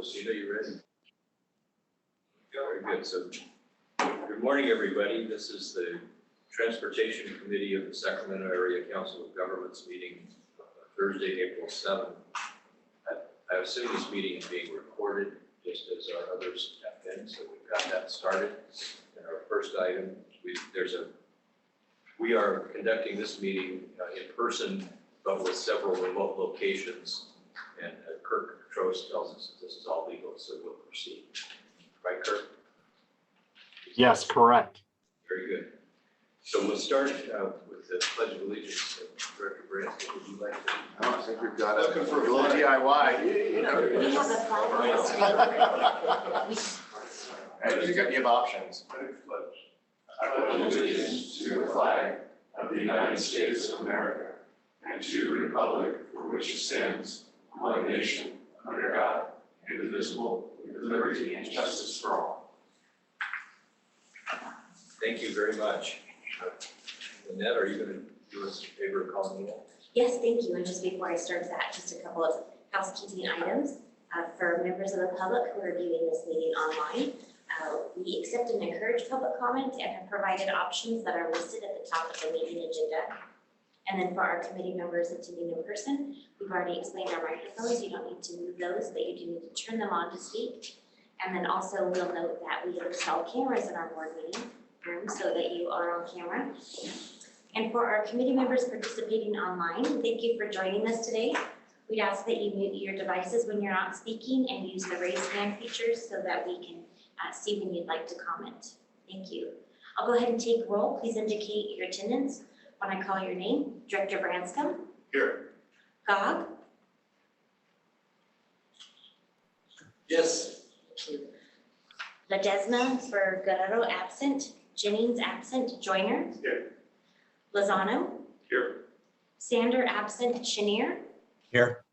Christina, you ready? Very good. So, good morning, everybody. This is the Transportation Committee of the Sacramento Area Council of Governments meeting Thursday, April 7th. I assume this meeting is being recorded, just as our others have been, so we've got that started. And our first item, we are conducting this meeting in person, but with several remote locations. And Kirk Trost tells us that this is all legal, so we'll proceed. Right, Kirk? Yes, correct. Very good. So we'll start with the Pledge of Allegiance. Director Brandt, would you like to? I think we've got it. Looking for a little DIY. We have a flag on the screen. Hey, you have options. I pledge allegiance to the flag of the United States of America and to the republic for which it stands, one nation, under God, indivisible, with liberty and justice for all. Thank you very much. Annette, are you going to do us a favor of calling me out? Yes, thank you. And just before I start that, just a couple of housekeeping items. For members of the public who are viewing this meeting online, we accept and encourage public comment and have provided options that are listed at the top of the meeting agenda. And then for our committee members attending in person, we've already explained our microphones. You don't need to move those, but you do need to turn them on to speak. And then also we'll note that we install cameras in our board meeting room so that you are on camera. And for our committee members participating online, thank you for joining us today. We'd ask that you mute your devices when you're not speaking and use the raise hand features so that we can see when you'd like to comment. Thank you. I'll go ahead and take roll. Please indicate your attendance when I call your name. Director Branscombe. Here. Gog. Yes. Ledesma for Guerrero absent. Jennings absent. Joyner. Here. Lozano. Here. Sander absent. Chenier. Here.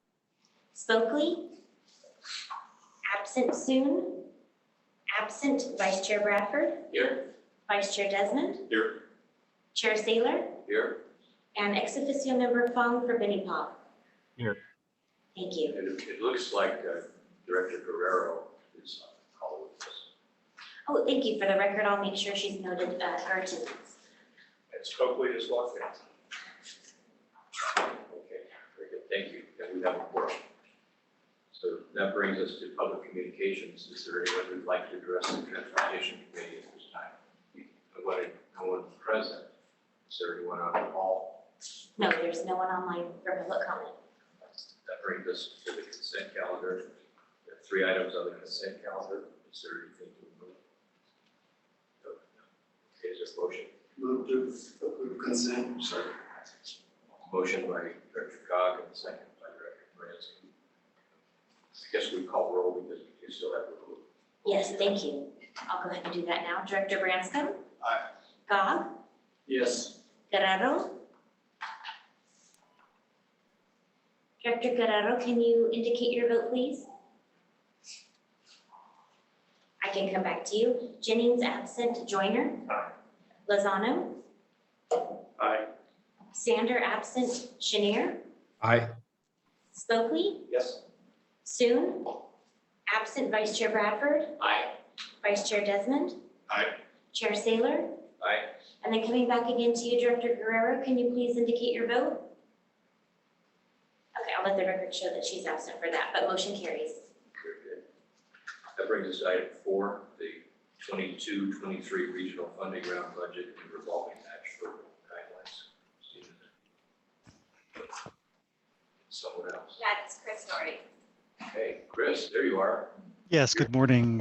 Spokley. Absent Soon. Absent Vice Chair Bradford. Here. Vice Chair Desmond. Here. Chair Saylor. Here. And ex officio member Fong for Benny Paw. Here. Thank you. It looks like Director Guerrero is on the call with us. Oh, thank you. For the record, I'll make sure she's noted her attendance. And Spokley just walked in. Okay, very good. Thank you. And we have a quorum. So that brings us to public communications. Is there anyone who'd like to address the Transportation Committee at this time? No one present. Is there anyone on the call? No, there's no one online for public comment. That brings us to the consent calendar. There are 3 items on the consent calendar. Is there anything to move? No. Okay, is there a motion? Move to approve consent. Sorry. Motion by Director Cog and second by Director Branscombe. I guess we call roll because you still have the rule. Yes, thank you. I'll go ahead and do that now. Director Branscombe. Aye. Gog. Yes. Guerrero. Director Guerrero, can you indicate your vote, please? I can come back to you. Jennings absent. Joyner. Aye. Lozano. Aye. Sander absent. Chenier. Aye. Spokley. Yes. Soon. Absent Vice Chair Bradford. Aye. Vice Chair Desmond. Aye. Chair Saylor. Aye. And then coming back again to you, Director Guerrero, can you please indicate your vote? Okay, I'll let the record show that she's absent for that, but motion carries. Very good. That brings us to item 4, the 22-23 regional funding round budget and revolving match for guidelines. Someone else. That's Chris Norrie. Okay, Chris, there you are. Yes, good morning,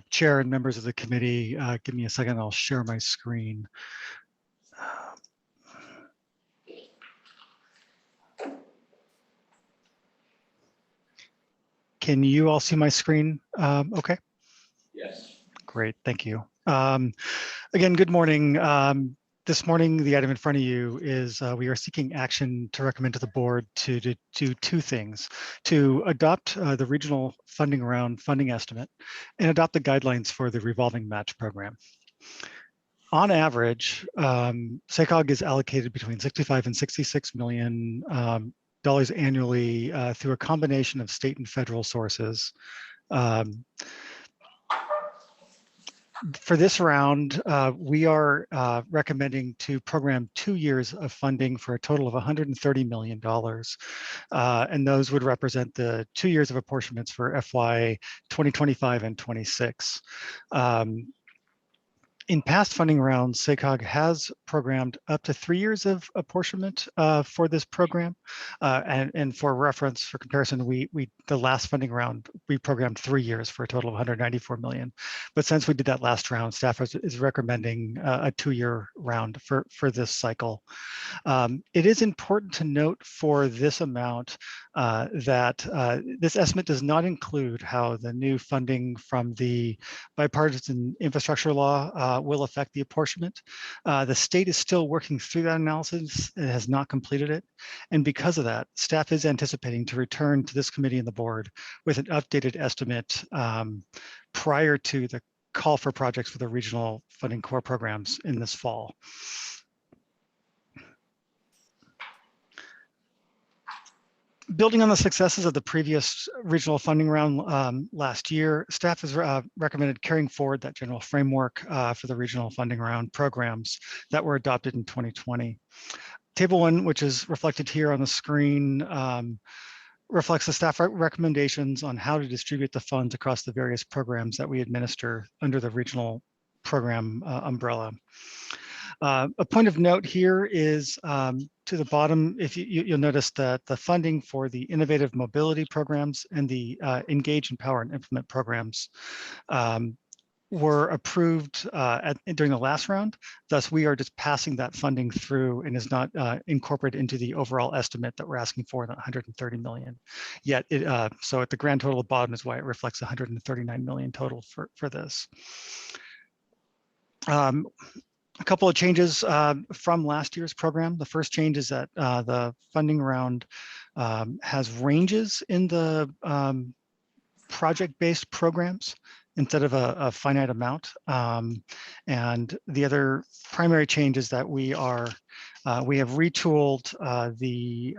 Chair and members of the committee. Give me a second, I'll share my screen. Can you all see my screen? Okay. Yes. Great, thank you. Again, good morning. This morning, the item in front of you is we are seeking action to recommend to the board to do 2 things: to adopt the regional funding round funding estimate and adopt the guidelines for the revolving match program. On average, SYCOG is allocated between $65 and $66 million annually through a combination of state and federal sources. Um, For this round, we are recommending to program 2 years of funding for a total of $130 million. And those would represent the 2 years of apportionments for FY 2025 and 26. In past funding rounds, SYCOG has programmed up to 3 years of apportionment for this program. And for reference, for comparison, the last funding round, we programmed 3 years for a total of 194 million. But since we did that last round, staff is recommending a 2-year round for this cycle. It is important to note for this amount that this estimate does not include how the new funding from the bipartisan infrastructure law will affect the apportionment. The state is still working through that analysis. It has not completed it. And because of that, staff is anticipating to return to this committee and the board with an updated estimate prior to the call for projects for the regional funding core programs in this fall. Building on the successes of the previous regional funding round last year, staff has recommended carrying forward that general framework for the regional funding round programs that were adopted in 2020. Table 1, which is reflected here on the screen, reflects the staff recommendations on how to distribute the funds across the various programs that we administer under the regional program umbrella. A point of note here is to the bottom, if you'll notice that the funding for the innovative mobility programs and the engage, empower, and implement programs were approved during the last round. Thus, we are just passing that funding through and is not incorporated into the overall estimate that we're asking for, that 130 million. Yet, so at the grand total at the bottom is why it reflects 139 million total for this. A couple of changes from last year's program. The first change is that the funding round has ranges in the project-based programs instead of a finite amount. And the other primary change is that we have retooled the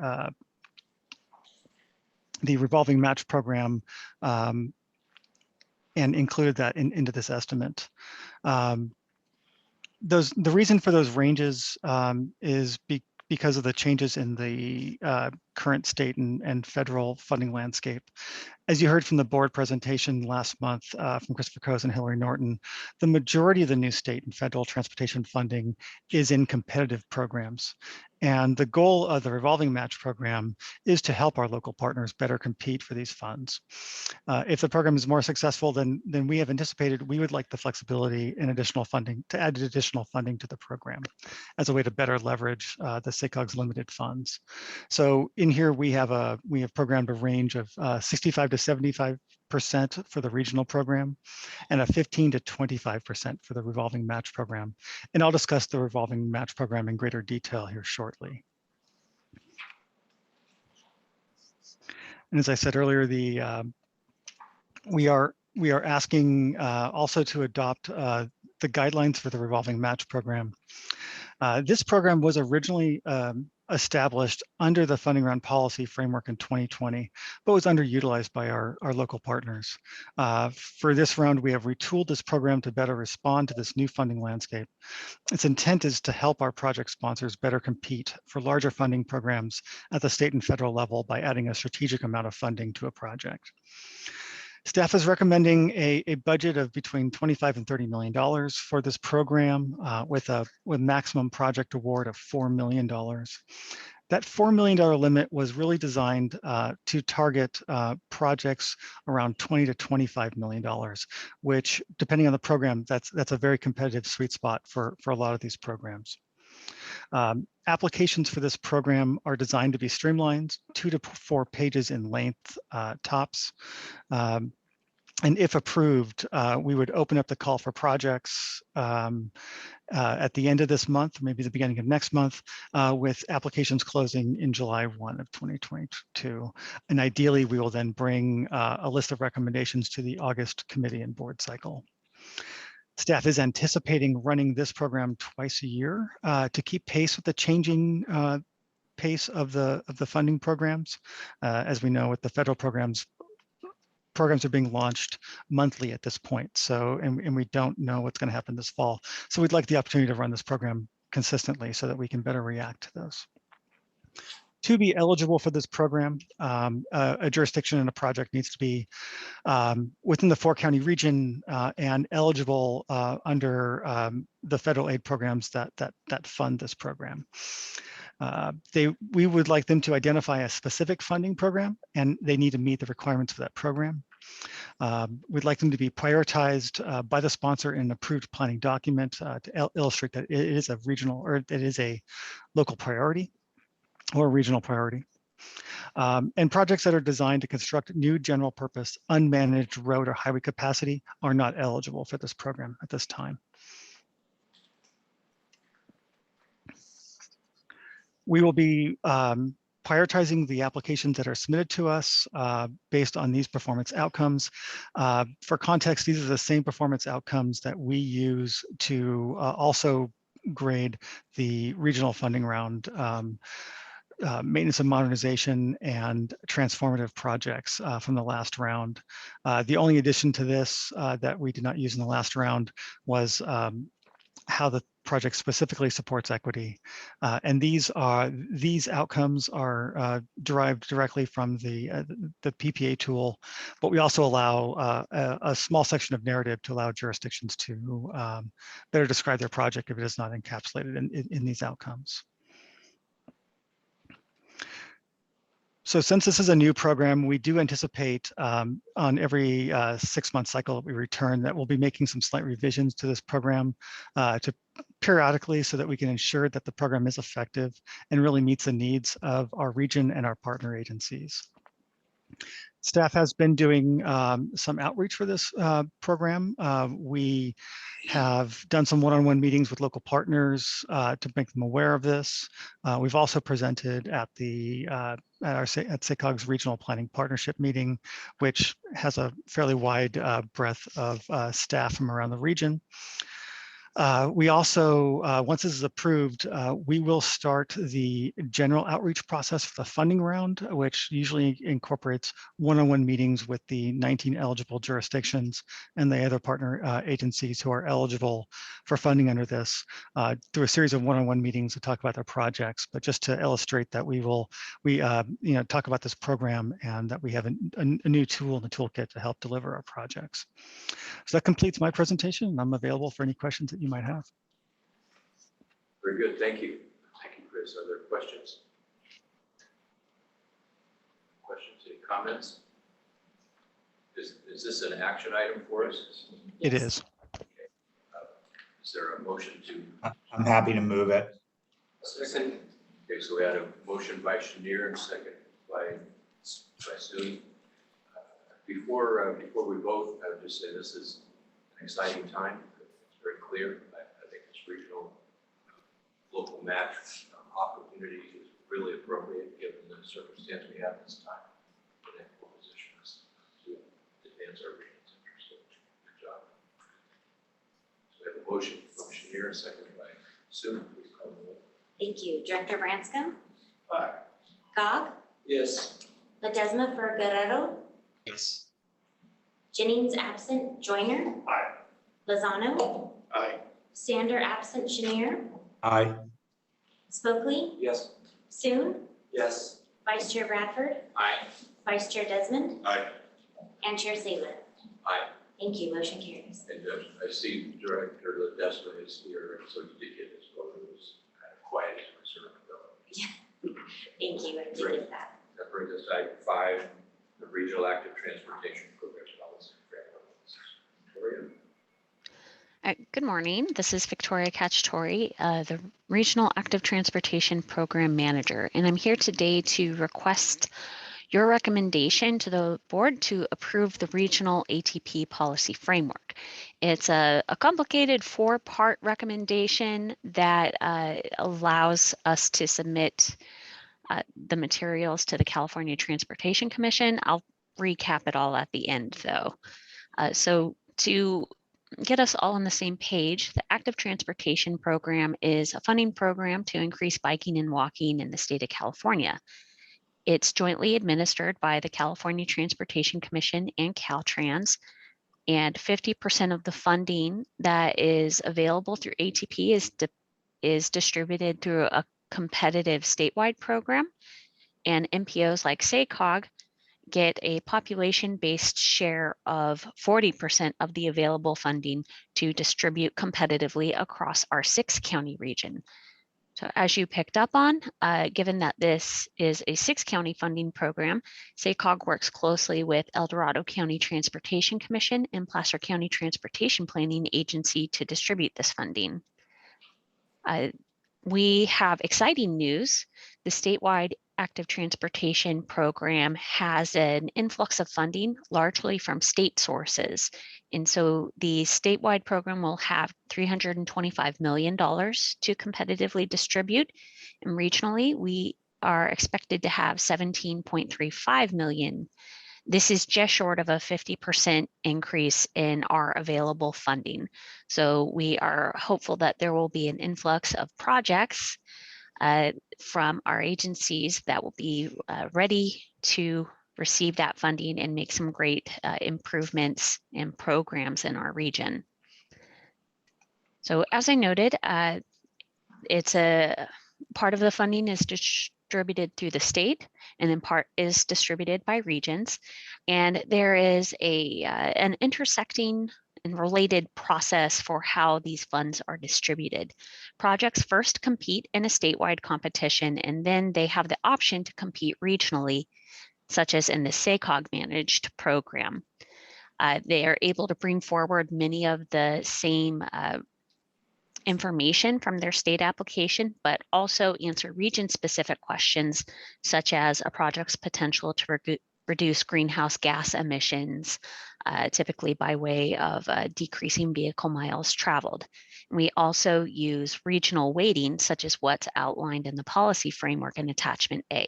revolving match program and included that into this estimate. The reason for those ranges is because of the changes in the current state and federal funding landscape. As you heard from the board presentation last month from Christopher Coase and Hillary Norton, the majority of the new state and federal transportation funding is in competitive programs. And the goal of the revolving match program is to help our local partners better compete for these funds. If the program is more successful than we have anticipated, we would like the flexibility and additional funding to add additional funding to the program as a way to better leverage the SYCOG's limited funds. So in here we have programmed a range of 65 to 75% for the regional program and a 15 to 25% for the revolving match program. And I'll discuss the revolving match program in greater detail here shortly. And as I said earlier, we are asking also to adopt the guidelines for the revolving match program. This program was originally established under the funding round policy framework in 2020, but was underutilized by our local partners. For this round, we have retooled this program to better respond to this new funding landscape. Its intent is to help our project sponsors better compete for larger funding programs at the state and federal level by adding a strategic amount of funding to a project. Staff is recommending a budget of between $25 and $30 million for this program with maximum project award of $4 million. That $4 million limit was really designed to target projects around $20 to $25 million, which depending on the program, that's a very competitive sweet spot for a lot of these programs. Applications for this program are designed to be streamlined, 2 to 4 pages in length tops. And if approved, we would open up the call for projects at the end of this month, maybe the beginning of next month, with applications closing in July 1 of 2022. And ideally, we will then bring a list of recommendations to the August committee and board cycle. Staff is anticipating running this program twice a year to keep pace with the changing pace of the funding programs. As we know, with the federal programs, programs are being launched monthly at this point. So, and we don't know what's going to happen this fall. So we'd like the opportunity to run this program consistently so that we can better react to those. To be eligible for this program, a jurisdiction and a project needs to be within the 4-county region and eligible under the federal aid programs that fund this program. We would like them to identify a specific funding program, and they need to meet the requirements for that program. We'd like them to be prioritized by the sponsor in an approved planning document to illustrate that it is a regional or it is a local priority or regional priority. And projects that are designed to construct new general purpose unmanaged road or highway capacity are not eligible for this program at this time. We will be prioritizing the applications that are submitted to us based on these performance outcomes. For context, these are the same performance outcomes that we use to also grade the regional funding round maintenance and modernization and transformative projects from the last round. The only addition to this that we did not use in the last round was how the project specifically supports equity. And these outcomes are derived directly from the PPA tool, but we also allow a small section of narrative to allow jurisdictions to better describe their project if it is not encapsulated in these outcomes. So since this is a new program, we do anticipate on every 6-month cycle that we return that we'll be making some slight revisions to this program to periodically so that we can ensure that the program is effective and really meets the needs of our region and our partner agencies. Staff has been doing some outreach for this program. We have done some one-on-one meetings with local partners to make them aware of this. We've also presented at SYCOG's regional planning partnership meeting, which has a fairly wide breadth of staff from around the region. We also, once this is approved, we will start the general outreach process for the funding round, which usually incorporates one-on-one meetings with the 19 eligible jurisdictions and the other partner agencies who are eligible for funding under this through a series of one-on-one meetings to talk about their projects. But just to illustrate that we talk about this program and that we have a new tool in the toolkit to help deliver our projects. So that completes my presentation, and I'm available for any questions that you might have. Very good, thank you. Thank you, Chris. Are there questions? Questions, any comments? Is this an action item for us? It is. Is there a motion to? I'm happy to move it. Second. Okay, so we had a motion by Chenier and second by Sue. Before we vote, I would just say this is an exciting time. It's very clear. I think this regional local match opportunity is really appropriate given the circumstance we have this time. I think we'll position us to advance our region's interest. Good job. So we have a motion from Chenier, second by Sue. Please call the roll. Thank you. Director Branscombe? Aye. Gog? Yes. Ledesma for Guerrero? Yes. Jennings absent. Joyner? Aye. Lozano? Aye. Sander absent. Chenier? Aye. Spokley? Yes. Soon? Yes. Vice Chair Bradford? Aye. Vice Chair Desmond? Aye. And Chair Saban? Aye. Thank you. Motion carries. And I see Director Ledesma is here, so you did get his vote. It was kind of quiet and reserved though. Thank you. I did get that. That brings us to item 5, the Regional Active Transportation Program Policy Framework. Victoria? Good morning. This is Victoria Cacciatore, the Regional Active Transportation Program Manager, and I'm here today to request your recommendation to the board to approve the Regional ATP Policy Framework. It's a complicated 4-part recommendation that allows us to submit the materials to the California Transportation Commission. I'll recap it all at the end though. So to get us all on the same page, the Active Transportation Program is a funding program to increase biking and walking in the state of California. It's jointly administered by the California Transportation Commission and Caltrans, and 50% of the funding that is available through ATP is distributed through a competitive statewide program, and MPOs like SYCOG get a population-based share of 40% of the available funding to distribute competitively across our 6-county region. So as you picked up on, given that this is a 6-county funding program, SYCOG works closely with El Dorado County Transportation Commission and Placer County Transportation Planning Agency to distribute this funding. We have exciting news. The statewide active transportation program has an influx of funding, largely from state sources. And so the statewide program will have $325 million to competitively distribute. And regionally, we are expected to have $17.35 million. This is just short of a 50% increase in our available funding. So we are hopeful that there will be an influx of projects from our agencies that will be ready to receive that funding and make some great improvements and programs in our region. So as I noted, it's a part of the funding is distributed through the state, and then part is distributed by regions. And there is an intersecting and related process for how these funds are distributed. Projects first compete in a statewide competition, and then they have the option to compete regionally, such as in the SYCOG managed program. They are able to bring forward many of the same information from their state application, but also answer region-specific questions, such as a project's potential to reduce greenhouse gas emissions, typically by way of decreasing vehicle miles traveled. We also use regional weighting, such as what's outlined in the policy framework in Attachment A.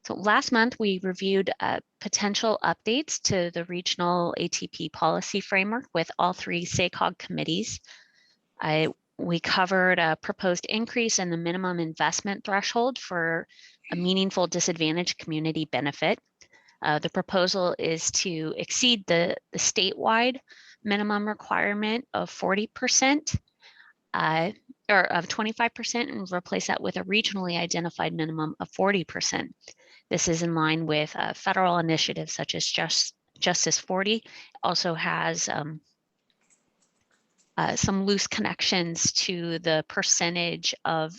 So last month, we reviewed potential updates to the regional ATP policy framework with all 3 SYCOG committees. We covered a proposed increase in the minimum investment threshold for a meaningful disadvantaged community benefit. The proposal is to exceed the statewide minimum requirement of 40% or of 25% and replace that with a regionally identified minimum of 40%. This is in line with federal initiatives such as Justice 40. Also has some loose connections to the percentage of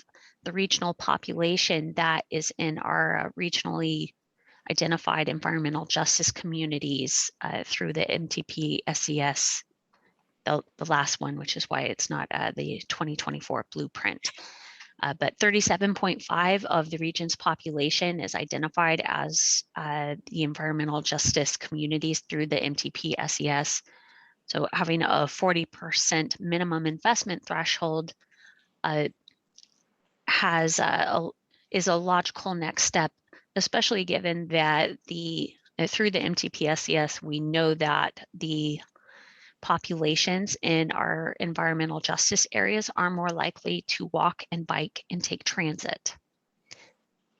the regional population that is in our regionally identified environmental justice communities through the MTP SES, the last one, which is why it's not the 2024 blueprint. But 37.5% of the region's population is identified as the environmental justice communities through the MTP SES. So having a 40% minimum investment threshold is a logical next step, especially given that through the MTP SES, we know that the populations in our environmental justice areas are more likely to walk and bike and take transit.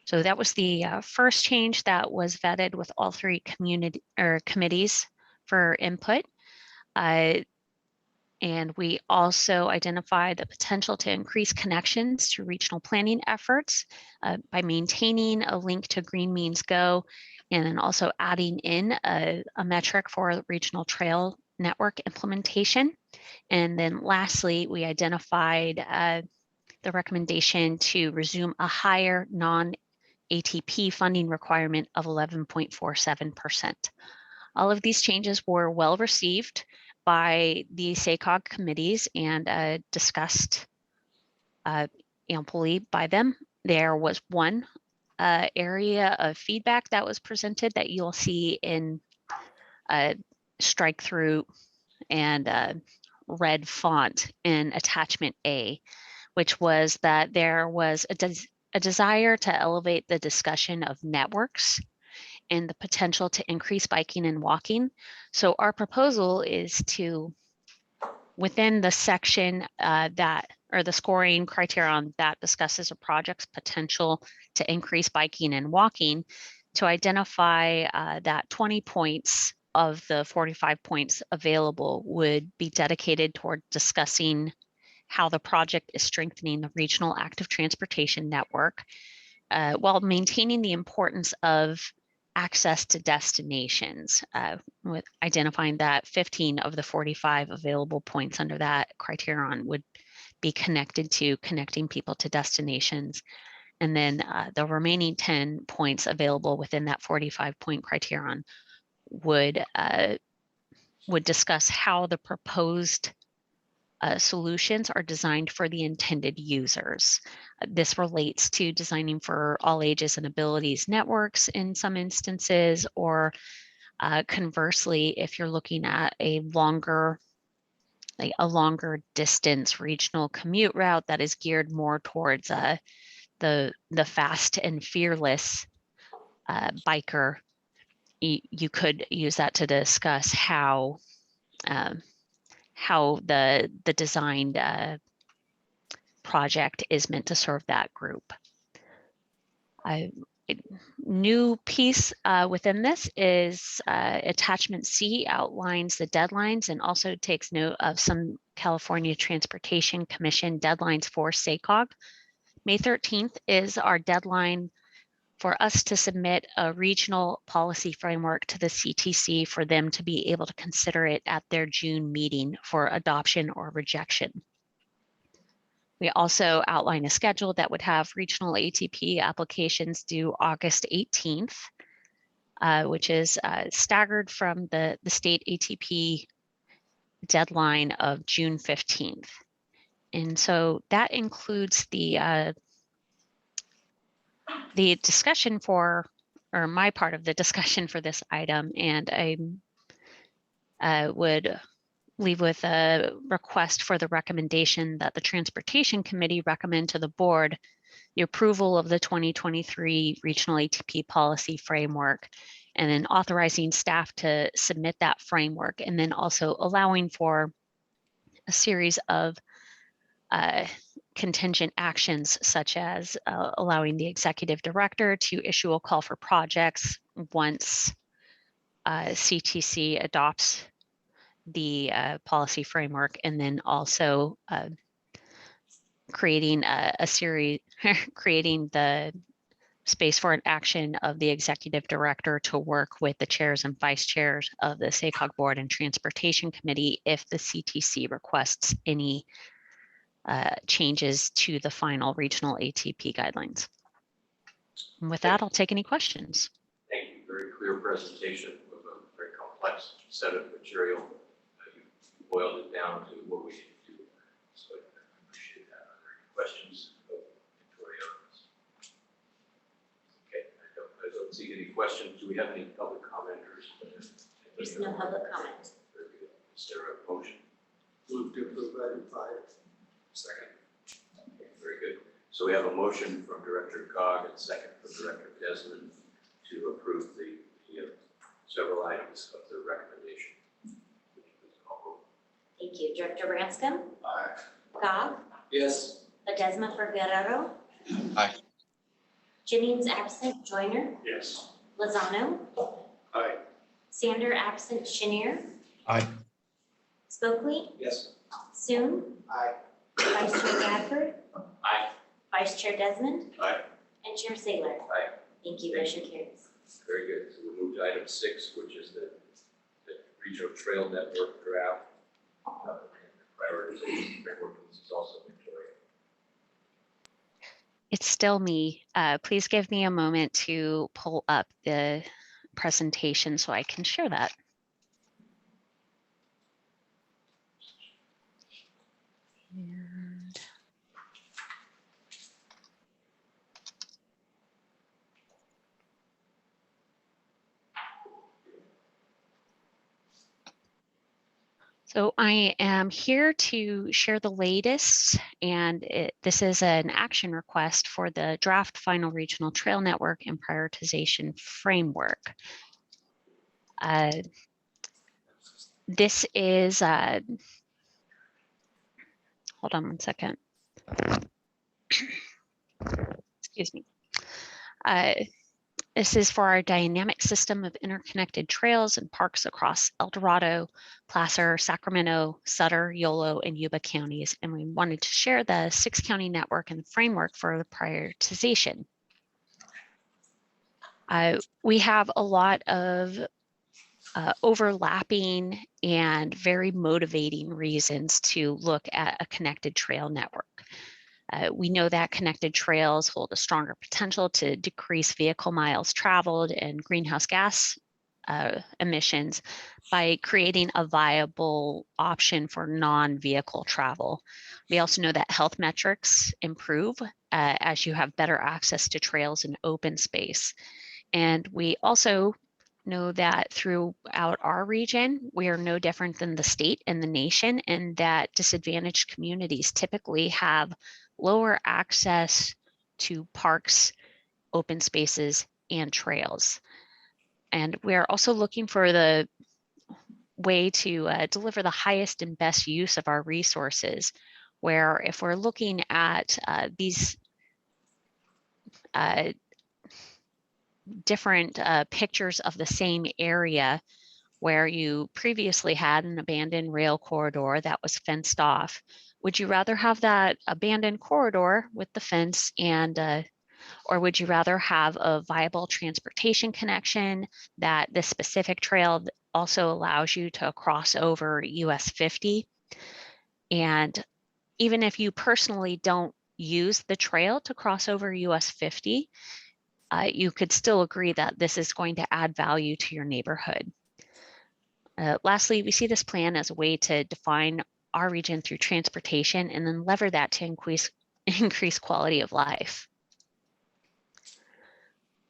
So that was the first change that was vetted with all 3 committees for input. And we also identified the potential to increase connections to regional planning efforts by maintaining a link to Green Means Go, and then also adding in a metric for regional trail network implementation. And then lastly, we identified the recommendation to resume a higher non-ATP funding requirement of 11.47%. All of these changes were well received by the SYCOG committees and discussed amply by them. There was one area of feedback that was presented that you'll see in strike through and red font in Attachment A, which was that there was a desire to elevate the discussion of networks and the potential to increase biking and walking. So our proposal is to, within the section that or the scoring criterion that discusses a project's potential to increase biking and walking, to identify that 20 points of the 45 points available would be dedicated toward discussing how the project is strengthening the regional active transportation network while maintaining the importance of access to destinations, with identifying that 15 of the 45 available points under that criterion would be connected to connecting people to destinations. And then the remaining 10 points available within that 45-point criterion would discuss how the proposed solutions are designed for the intended users. This relates to designing for all ages and abilities networks in some instances, or conversely, if you're looking at a longer distance regional commute route that is geared more towards the fast and fearless biker, you could use that to discuss how the designed project is meant to serve that group. New piece within this is attachment C outlines the deadlines and also takes note of some California Transportation Commission deadlines for SYCOG. May 13th is our deadline for us to submit a regional policy framework to the CTC for them to be able to consider it at their June meeting for adoption or rejection. We also outline a schedule that would have regional ATP applications due August 18th, which is staggered from the state ATP deadline of June 15th. And so that includes the discussion for, or my part of the discussion for this item. And I would leave with a request for the recommendation that the Transportation Committee recommend to the board the approval of the 2023 Regional ATP Policy Framework, and then authorizing staff to submit that framework, and then also allowing for a series of contingent actions, such as allowing the executive director to issue a call for projects once CTC adopts the policy framework, and then also creating a series, creating the space for an action of the executive director to work with the chairs and vice chairs of the SYCOG board and transportation committee if the CTC requests any changes to the final regional ATP guidelines. And with that, I'll take any questions. Thank you. Very clear presentation of a very complex set of material. You boiled it down to what we need to do. So I appreciate that. Are there any questions of Victoria? Okay, I don't see any questions. Do we have any public commenters? There's no public comment. Very good. Is there a motion? Move to approve item 5. Second. Okay, very good. So we have a motion from Director COG and second from Director Desmond to approve the several items of the recommendation. Thank you. Director Branscombe? Aye. Cobb? Yes. Ledesma for Guerrero? Aye. Jennings absent, Joyner? Yes. Lozano? Aye. Sander absent, Chenier? Aye. Spokley? Yes. Soon? Aye. Vice Chair Bradford? Aye. Vice Chair Desmond? Aye. And Chair Saylor? Aye. Thank you. Motion carries. Very good. So we move to item 6, which is the regional trail network draft. And the prioritization framework. This is also Victoria. It's still me. Please give me a moment to pull up the presentation so I can share that. And so I am here to share the latest, and this is an action request for the draft final regional trail network and prioritization framework. This is, hold on one second. Excuse me. This is for our dynamic system of interconnected trails and parks across El Dorado, Placer, Sacramento, Sutter, Yolo, and Yuba counties. And we wanted to share the 6-county network and the framework for the prioritization. We have a lot of overlapping and very motivating reasons to look at a connected trail network. We know that connected trails hold a stronger potential to decrease vehicle miles traveled and greenhouse gas emissions by creating a viable option for non-vehicle travel. We also know that health metrics improve as you have better access to trails and open space. And we also know that throughout our region, we are no different than the state and the nation, and that disadvantaged communities typically have lower access to parks, open spaces, and trails. And we're also looking for the way to deliver the highest and best use of our resources, where if we're looking at these different pictures of the same area where you previously had an abandoned rail corridor that was fenced off, would you rather have that abandoned corridor with the fence and or would you rather have a viable transportation connection that this specific trail also allows you to cross over US 50? And even if you personally don't use the trail to cross over US 50, you could still agree that this is going to add value to your neighborhood. Lastly, we see this plan as a way to define our region through transportation and then lever that to increase quality of life.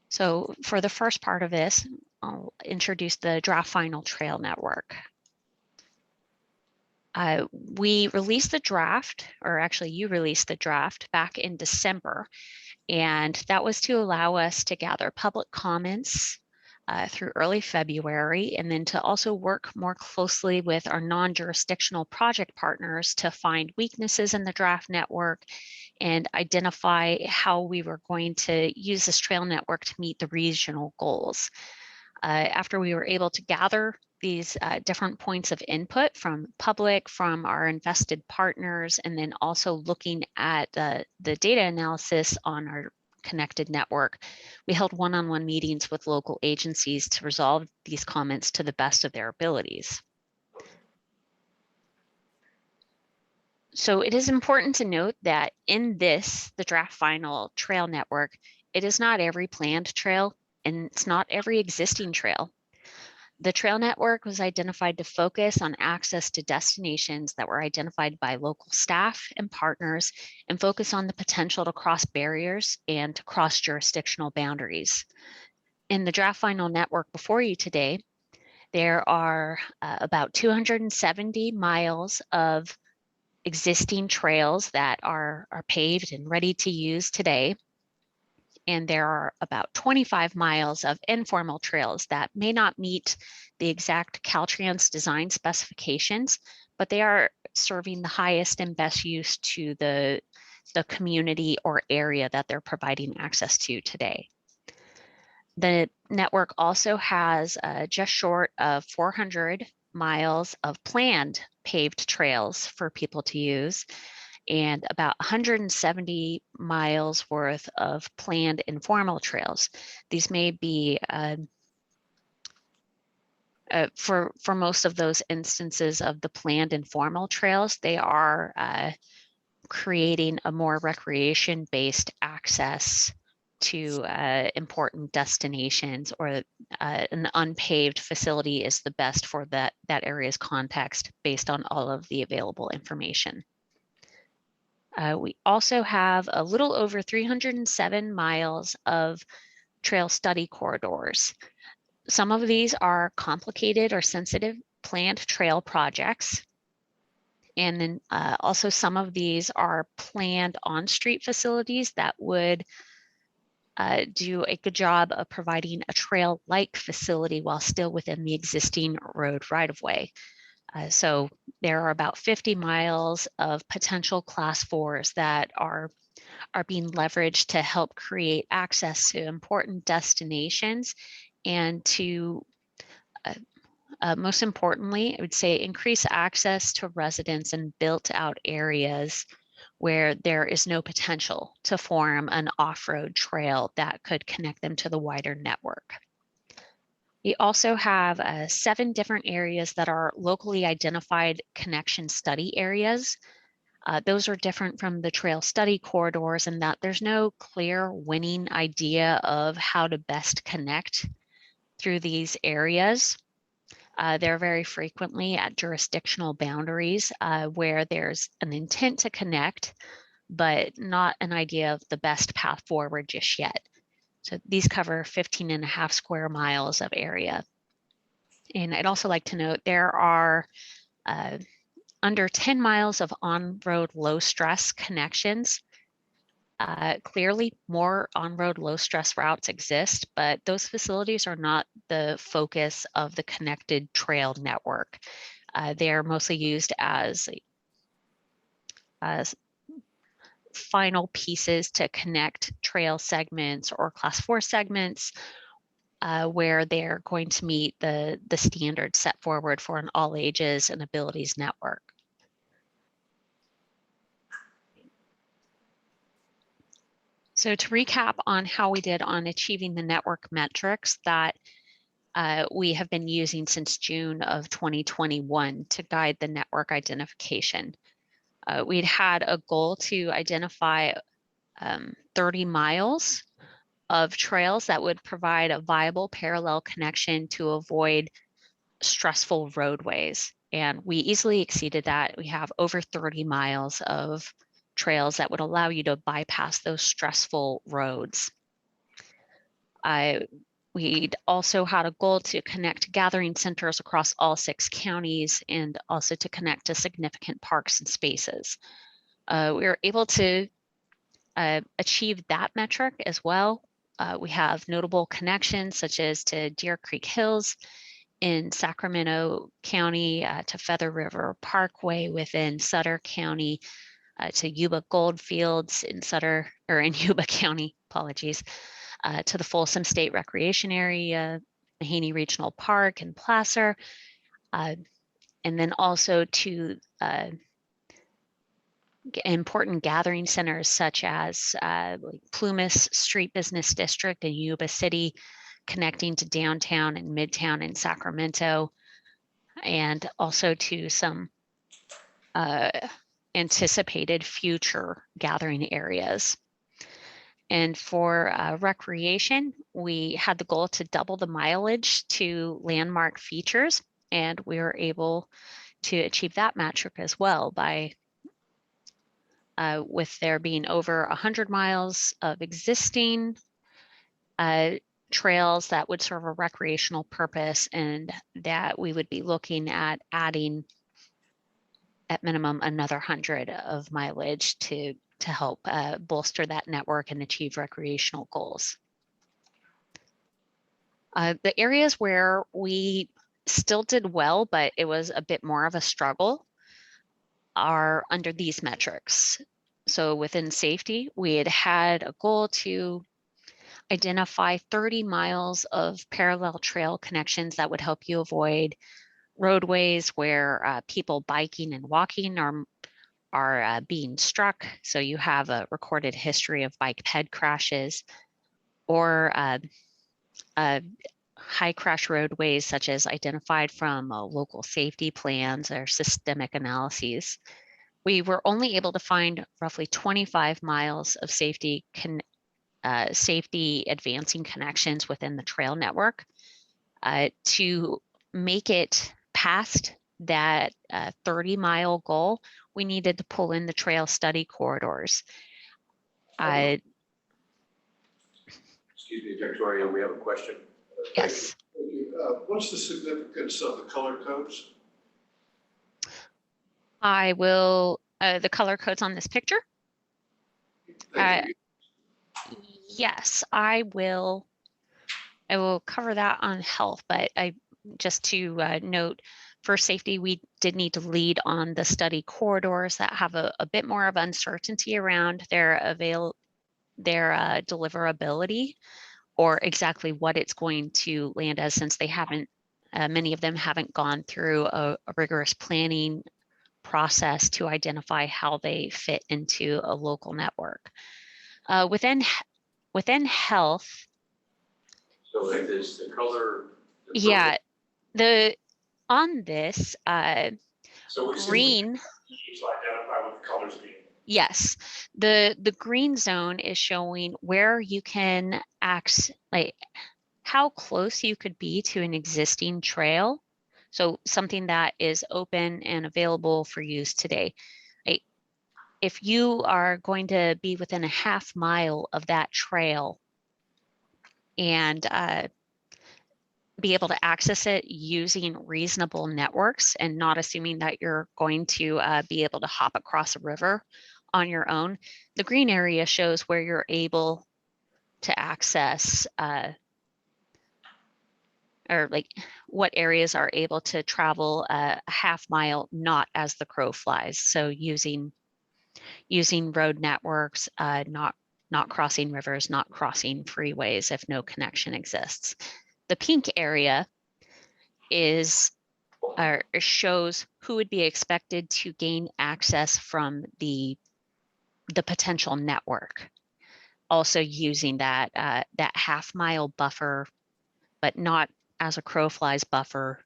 So for the first part of this, I'll introduce the draft final trail network. We released the draft, or actually you released the draft back in December, and that was to allow us to gather public comments through early February, and then to also work more closely with our non-jurisdictional project partners to find weaknesses in the draft network and identify how we were going to use this trail network to meet the regional goals. After we were able to gather these different points of input from public, from our invested partners, and then also looking at the data analysis on our connected network, we held one-on-one meetings with local agencies to resolve these comments to the best of their abilities. So it is important to note that in this, the draft final trail network, it is not every planned trail and it's not every existing trail. The trail network was identified to focus on access to destinations that were identified by local staff and partners and focus on the potential to cross barriers and to cross jurisdictional boundaries. In the draft final network before you today, there are about 270 miles of existing trails that are paved and ready to use today. And there are about 25 miles of informal trails that may not meet the exact Caltrans design specifications, but they are serving the highest and best use to the community or area that they're providing access to today. The network also has just short of 400 miles of planned paved trails for people to use, and about 170 miles worth of planned informal trails. These may be, for most of those instances of the planned informal trails, they are creating a more recreation-based access to important destinations, or an unpaved facility is the best for that area's context based on all of the available information. We also have a little over 307 miles of trail study corridors. Some of these are complicated or sensitive planned trail projects. And then also some of these are planned on-street facilities that would do a good job of providing a trail-like facility while still within the existing road right-of-way. So there are about 50 miles of potential class 4s that are being leveraged to help create access to important destinations and to most importantly, I would say increase access to residents in built out areas where there is no potential to form an off-road trail that could connect them to the wider network. We also have 7 different areas that are locally identified connection study areas. Those are different from the trail study corridors in that there's no clear winning idea of how to best connect through these areas. They're very frequently at jurisdictional boundaries where there's an intent to connect, but not an idea of the best path forward just yet. So these cover 15.5 square miles of area. And I'd also like to note there are under 10 miles of on-road low stress connections. Clearly more on-road low stress routes exist, but those facilities are not the focus of the connected trail network. They are mostly used as final pieces to connect trail segments or class 4 segments where they're going to meet the standards set forward for an all ages and abilities network. So to recap on how we did on achieving the network metrics that we have been using since June of 2021 to guide the network identification. We'd had a goal to identify 30 miles of trails that would provide a viable parallel connection to avoid stressful roadways. And we easily exceeded that. We have over 30 miles of trails that would allow you to bypass those stressful roads. We'd also had a goal to connect gathering centers across all 6 counties and also to connect to significant parks and spaces. We were able to achieve that metric as well. We have notable connections such as to Deer Creek Hills in Sacramento County, to Feather River Parkway within Sutter County, to Yuba Goldfields in Yuba County, apologies, to the Folsom State Recreation Area, Mahaney Regional Park and Placer, and then also to important gathering centers such as like Plumas Street Business District in Yuba City, connecting to downtown and midtown in Sacramento, and also to some anticipated future gathering areas. And for recreation, we had the goal to double the mileage to landmark features, and we were able to achieve that metric as well by with there being over 100 miles of existing trails that would serve a recreational purpose, and that we would be looking at adding at minimum another 100 of mileage to help bolster that network and achieve recreational goals. The areas where we still did well, but it was a bit more of a struggle, are under these metrics. So within safety, we had a goal to identify 30 miles of parallel trail connections that would help you avoid roadways where people biking and walking are being struck. So you have a recorded history of bike ped crashes, or high crash roadways such as identified from local safety plans or systemic analyses. We were only able to find roughly 25 miles of safety advancing connections within the trail network. To make it past that 30-mile goal, we needed to pull in the trail study corridors. Excuse me, Victoria, we have a question. Yes. What's the significance of the color codes? I will, the color codes on this picture? Yes, I will cover that on health, but just to note, for safety, we did need to lead on the study corridors that have a bit more of uncertainty around their deliverability, or exactly what it's going to land as, since they haven't, many of them haven't gone through a rigorous planning process to identify how they fit into a local network. Within health, So it is the color. the yeah, on this, So we simply green, need to identify what the colors mean. yes, the green zone is showing where you can like how close you could be to an existing trail. So something that is open and available for use today. If you are going to be within a half mile of that trail and be able to access it using reasonable networks and not assuming that you're going to be able to hop across a river on your own, the green area shows where you're able to access or like what areas are able to travel a half mile, not as the crow flies. So using road networks, not crossing rivers, not crossing freeways if no connection exists. The pink area shows who would be expected to gain access from the potential network. Also using that half mile buffer, but not as a crow flies buffer,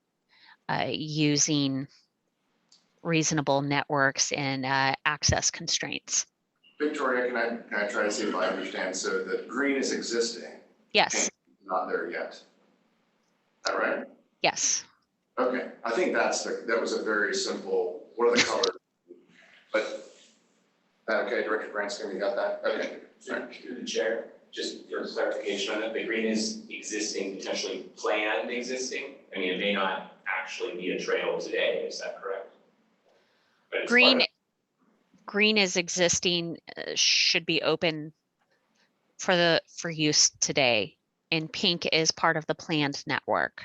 using reasonable networks and access constraints. Victoria, can I try to see if I understand? So the green is existing, Yes, not there yet. Is that right? yes. Okay, I think that was a very simple, what are the colors? But, okay, Director Branscombe, you got that? Okay. Through the chair, just for clarification on that, the green is existing, potentially planned existing. I mean, it may not actually be a trail today, is that correct? But it's Green is existing, should be open for use today, and pink is part of the planned network.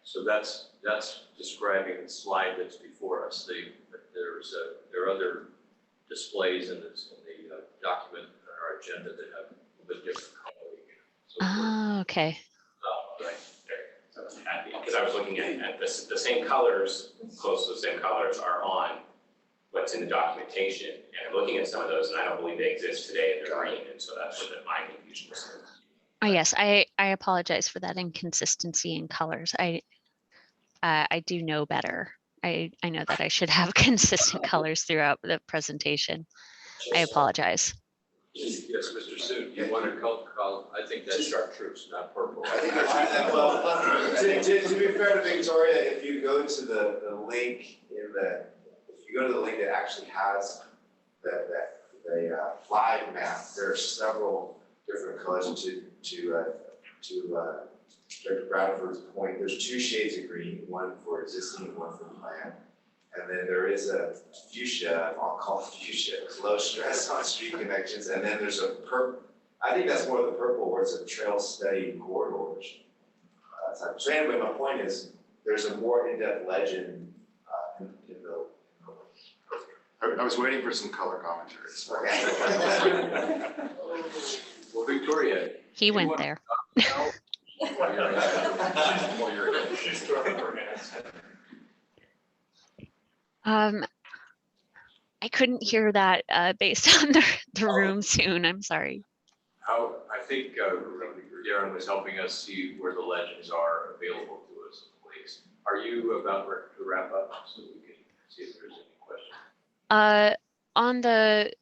So that's describing the slide that's before us. There are other displays in the document on our agenda that have a bit different coloring. So Oh, okay. right there. So I'm happy, because I was looking at the same colors, close to the same colors are on what's in the documentation. And I'm looking at some of those and I don't believe they exist today and they're green. And so that's where my confusion was. Oh, yes, I apologize for that inconsistency in colors. I do know better. I know that I should have consistent colors throughout the presentation. I apologize. Yes, Mr. Soon, you want to call, I think that's chartreuse, not purple. I think well, to be fair to Victoria, if you go to the link if you go to the link that actually has the flag map, there are several different colors to Dr. Bradford's point. There's two shades of green, one for existing and one for planned. And then there is a fuchsia, I'll call it fuchsia, it's low stress on street connections. And then there's a purple, I think that's more of the purple where it's a trail study corridors. So anyway, my point is there's a more in-depth legend in the I was waiting for some color commentaries. Well, Victoria. He went there. I couldn't hear that based on the room soon. I'm sorry. I think Darren was helping us see where the legends are available to us, please. Are you about to wrap up so we can see if there's any questions?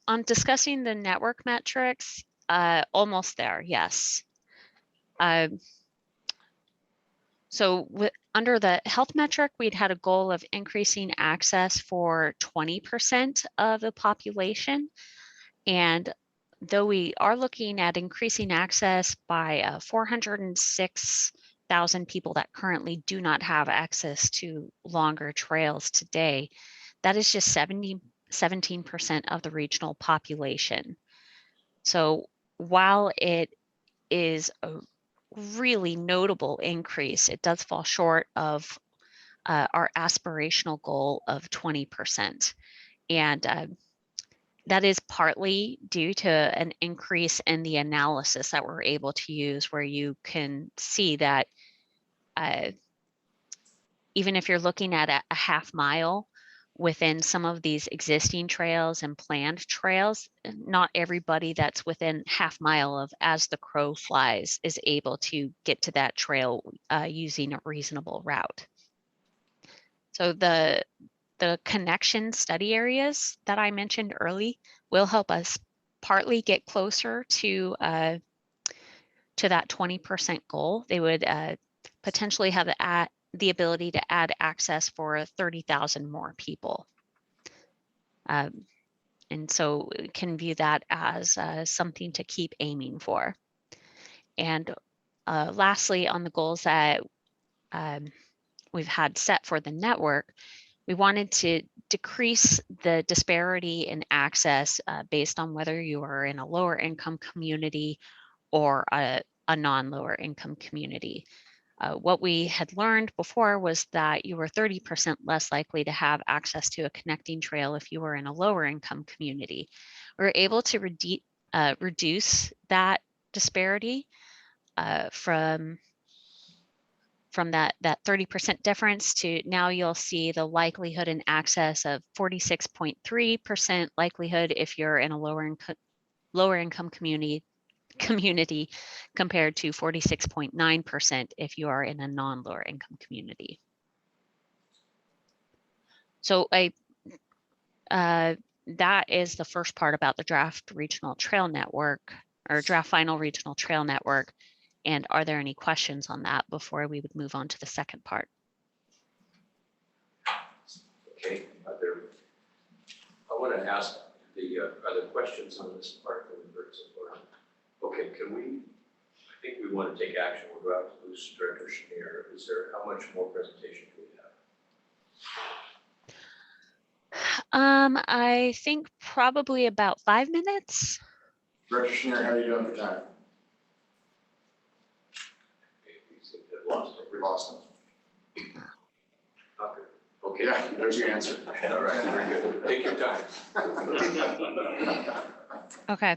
On discussing the network metrics, almost there, yes. So under the health metric, we'd had a goal of increasing access for 20% of the population. And though we are looking at increasing access by 406,000 people that currently do not have access to longer trails today, that is just 17% of the regional population. So while it is really notable increase. It does fall short of our aspirational goal of 20%. And that is partly due to an increase in the analysis that we're able to use, where you can see that even if you're looking at a half mile within some of these existing trails and planned trails, not everybody that's within half mile of as the crow flies is able to get to that trail using a reasonable route. So the connection study areas that I mentioned early will help us partly get closer to that 20% goal. They would potentially have the ability to add access for 30,000 more people. And so we can view that as something to keep aiming for. And lastly, on the goals that we've had set for the network, we wanted to decrease the disparity in access based on whether you are in a lower income community or a non-lower income community. What we had learned before was that you were 30% less likely to have access to a connecting trail if you were in a lower income community. We were able to reduce that disparity from that 30% difference to now you'll see the likelihood in access of 46.3% likelihood if you're in a lower income community compared to 46.9% if you are in a non-lower income community. So that is the first part about the draft regional trail network or draft final regional trail network. And are there any questions on that before we would move on to the second part? Okay, I want to ask are there questions on this part that we've heard so far? Okay, I think we want to take action. We'll go out to Luce, Director Schneer. How much more presentation do we have? I think probably about 5 minutes. Director Schneer, how are you doing for time? We lost him. Okay, yeah, there's your answer. All right, very good. Take your time. Okay.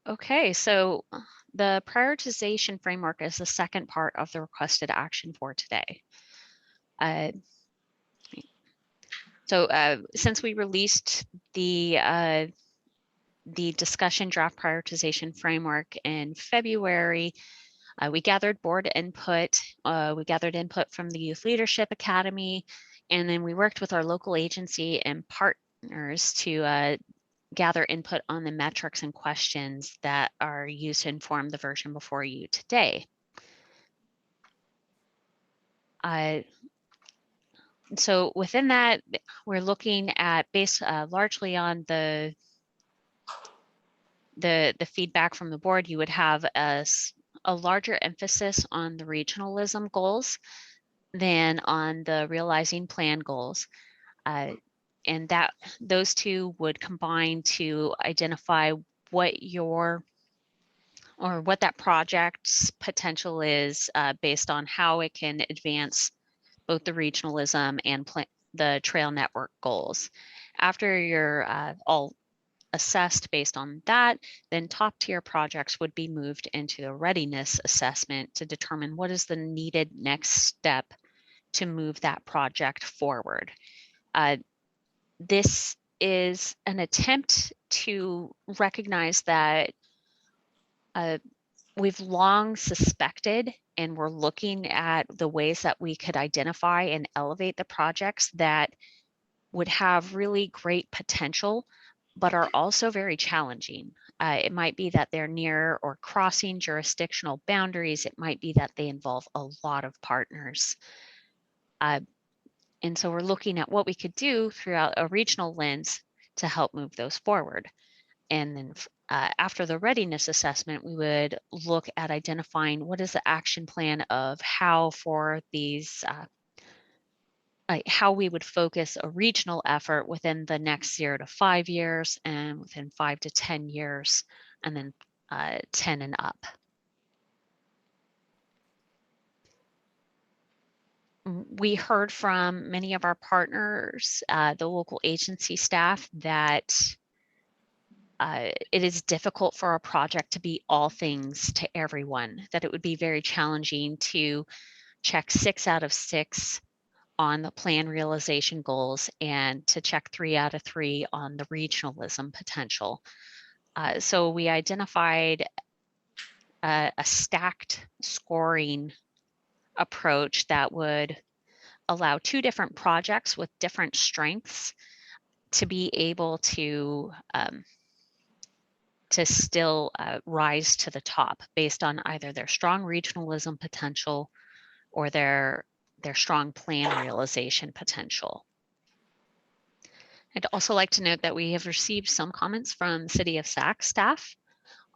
Okay, so the prioritization framework is the second part of the requested action for today. Since we released the discussion draft prioritization framework in February, we gathered board input. We gathered input from the Youth Leadership Academy, and then we worked with our local agency and partners to gather input on the metrics and questions that are used to inform the version before you today. So within that, we're looking at based largely on the feedback from the board. You would have a larger emphasis on the regionalism goals than on the realizing plan goals. And that those two would combine to identify what that project's potential is based on how it can advance both the regionalism and the trail network goals. After you're all assessed based on that, then top tier projects would be moved into the readiness assessment to determine what is the needed next step to move that project forward. This is an attempt to recognize that we've long suspected, and we're looking at the ways that we could identify and elevate the projects that would have really great potential, but are also very challenging. It might be that they're near or crossing jurisdictional boundaries. It might be that they involve a lot of partners. And so we're looking at what we could do throughout a regional lens to help move those forward. And then after the readiness assessment, we would look at identifying what is the action plan of how for these, how we would focus a regional effort within the next 0 to 5 years and within 5 to 10 years, and then 10 and up. We heard from many of our partners, the local agency staff, that it is difficult for a project to be all things to everyone, that it would be very challenging to check 6 out of 6 on the plan realization goals and to check 3 out of 3 on the regionalism potential. So we identified a stacked scoring approach that would allow 2 different projects with different strengths to be able to still rise to the top based on either their strong regionalism potential or their strong plan realization potential. I'd also like to note that we have received some comments from City of Sac staff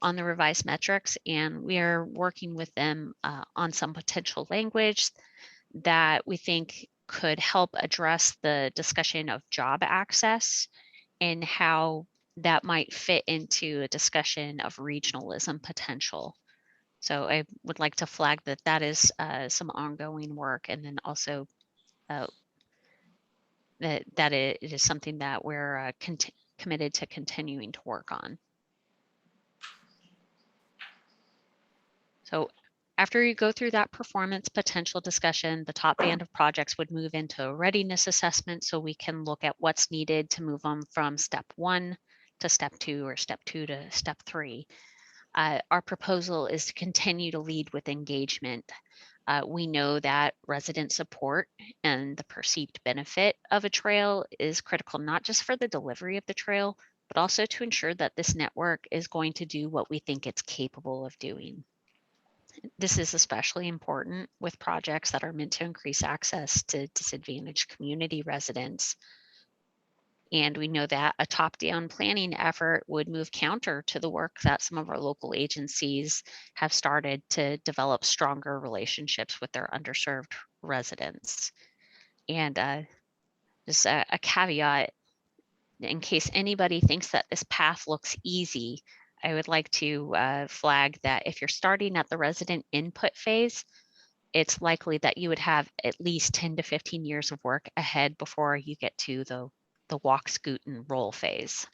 on the revised metrics, and we are working with them on some potential language that we think could help address the discussion of job access and how that might fit into a discussion of regionalism potential. So I would like to flag that that is some ongoing work, and then also that it is something that we're committed to continuing to work on. So after you go through that performance potential discussion, the top band of projects would move into a readiness assessment, so we can look at what's needed to move on from step 1 to step 2 or step 2 to step 3. Our proposal is to continue to lead with engagement. We know that resident support and the perceived benefit of a trail is critical, not just for the delivery of the trail, but also to ensure that this network is going to do what we think it's capable of doing. This is especially important with projects that are meant to increase access to disadvantaged community residents. And we know that a top-down planning effort would move counter to the work that some of our local agencies have started to develop stronger relationships with their underserved residents. And just a caveat, in case anybody thinks that this path looks easy, I would like to flag that if you're starting at the resident input phase, it's likely that you would have at least 10 to 15 years of work ahead before you get to the walk, scoot, and roll phase.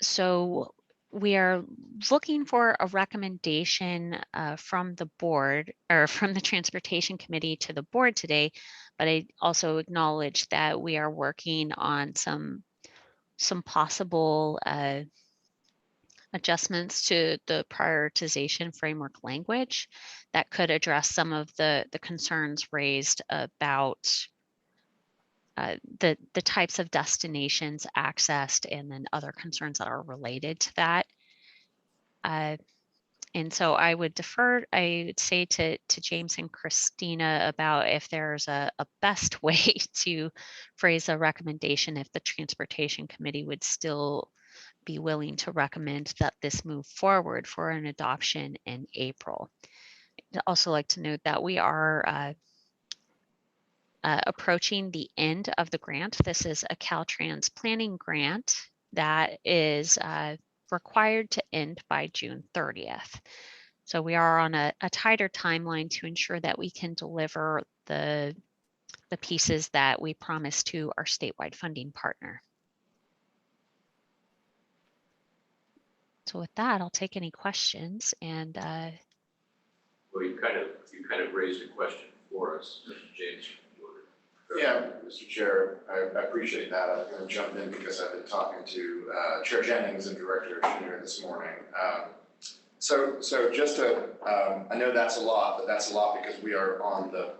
So we are looking for a recommendation from the board, or from the Transportation Committee to the board today, but I also acknowledge that we are working on some possible adjustments to the prioritization framework language that could address some of the concerns raised about the types of destinations accessed, and then other concerns that are related to that. And so I would defer, I would say to James and Christina about if there's a best way to phrase a recommendation, if the Transportation Committee would still be willing to recommend that this move forward for an adoption in April. I'd also like to note that we are approaching the end of the grant. This is a Caltrans planning grant that is required to end by June 30th. So we are on a tighter timeline to ensure that we can deliver the pieces that we promised to our statewide funding partner. So with that, I'll take any questions. And Well, you kind of raised a question for us, Mr. James. Yeah, Mr. Chair, I appreciate that. I'm going to jump in because I've been talking to Chair Jennings and Director Schneer this morning. So just to, I know that's a lot, but that's a lot because we are on the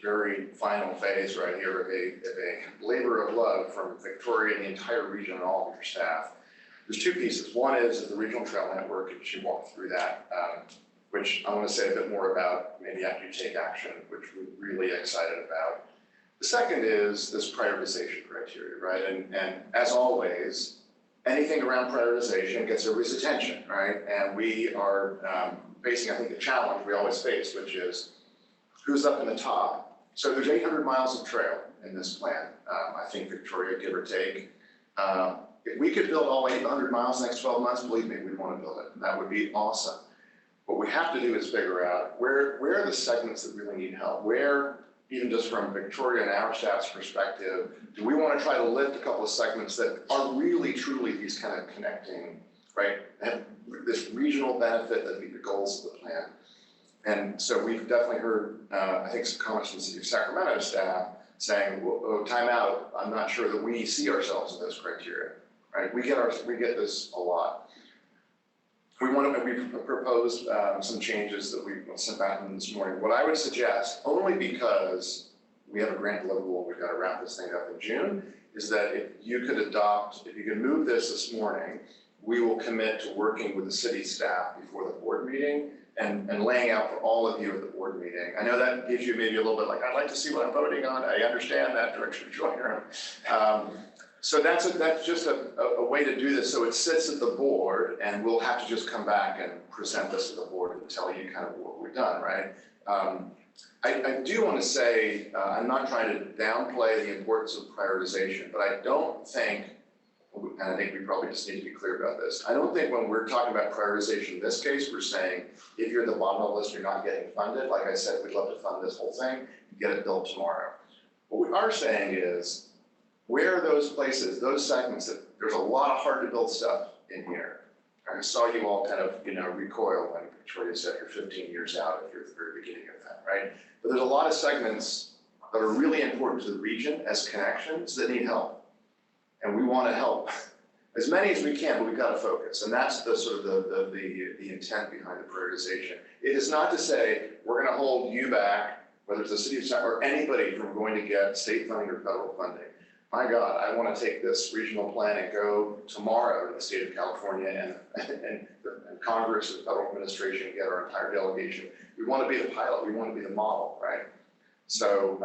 very final phase right here of a labor of love from Victoria and the entire region and all of your staff. There's 2 pieces. One is the regional trail network, and you walk through that, which I want to say a bit more about maybe after you take action, which we're really excited about. The second is this prioritization criteria, right? And as always, anything around prioritization gets everybody's attention, right? And we are facing, I think, the challenge we always face, which is who's up in the top. So there's 800 miles of trail in this plan, I think, Victoria, give or take. If we could build all 800 miles in the next 12 months, believe me, we'd want to build it. That would be awesome. What we have to do is figure out where are the segments that really need help? Where, even just from Victoria and our staff's perspective, do we want to try to lift a couple of segments that are really, truly these kind of connecting, right? Have this regional benefit that meet the goals of the plan. And so we've definitely heard, I think, some comments from the City of Sacramento staff saying, well, oh, time out, I'm not sure that we see ourselves in those criteria, right? We get this a lot. We've proposed some changes that we sent back to them this morning. What I would suggest, only because we have a grant deliverable, we've got to wrap this thing up in June, is that if you could move this morning, we will commit to working with the city staff before the board meeting and laying out for all of you at the board meeting. I know that gives you maybe a little bit like, I'd like to see what I'm voting on. I understand that, Director Joyner. So that's just a way to do this. So it sits at the board and we'll have to just come back and present this to the board and tell you kind of what we've done, right? I do want to say, I'm not trying to downplay the importance of prioritization, but I don't think, and I think we probably just need to be clear about this. I don't think when we're talking about prioritization in this case, we're saying, if you're at the bottom of the list, you're not getting funded. Like I said, we'd love to fund this whole thing and get it built tomorrow. What we are saying is, where are those places, those segments that there's a lot of hard to build stuff in here. I saw you all kind of, recoil when Victoria said you're 15 years out if you're at the very beginning of that, right? But there's a lot of segments that are really important to the region as connections that need help. And we want to help as many as we can, but we've got to focus. And that's the sort of the intent behind the prioritization. It is not to say we're going to hold you back, whether it's the city of Sacramento or anybody, from going to get state funding or federal funding. My God, I want to take this regional plan and go tomorrow to the state of California and Congress and federal administration and get our entire delegation. We want to be the pilot. We want to be the model, right? So,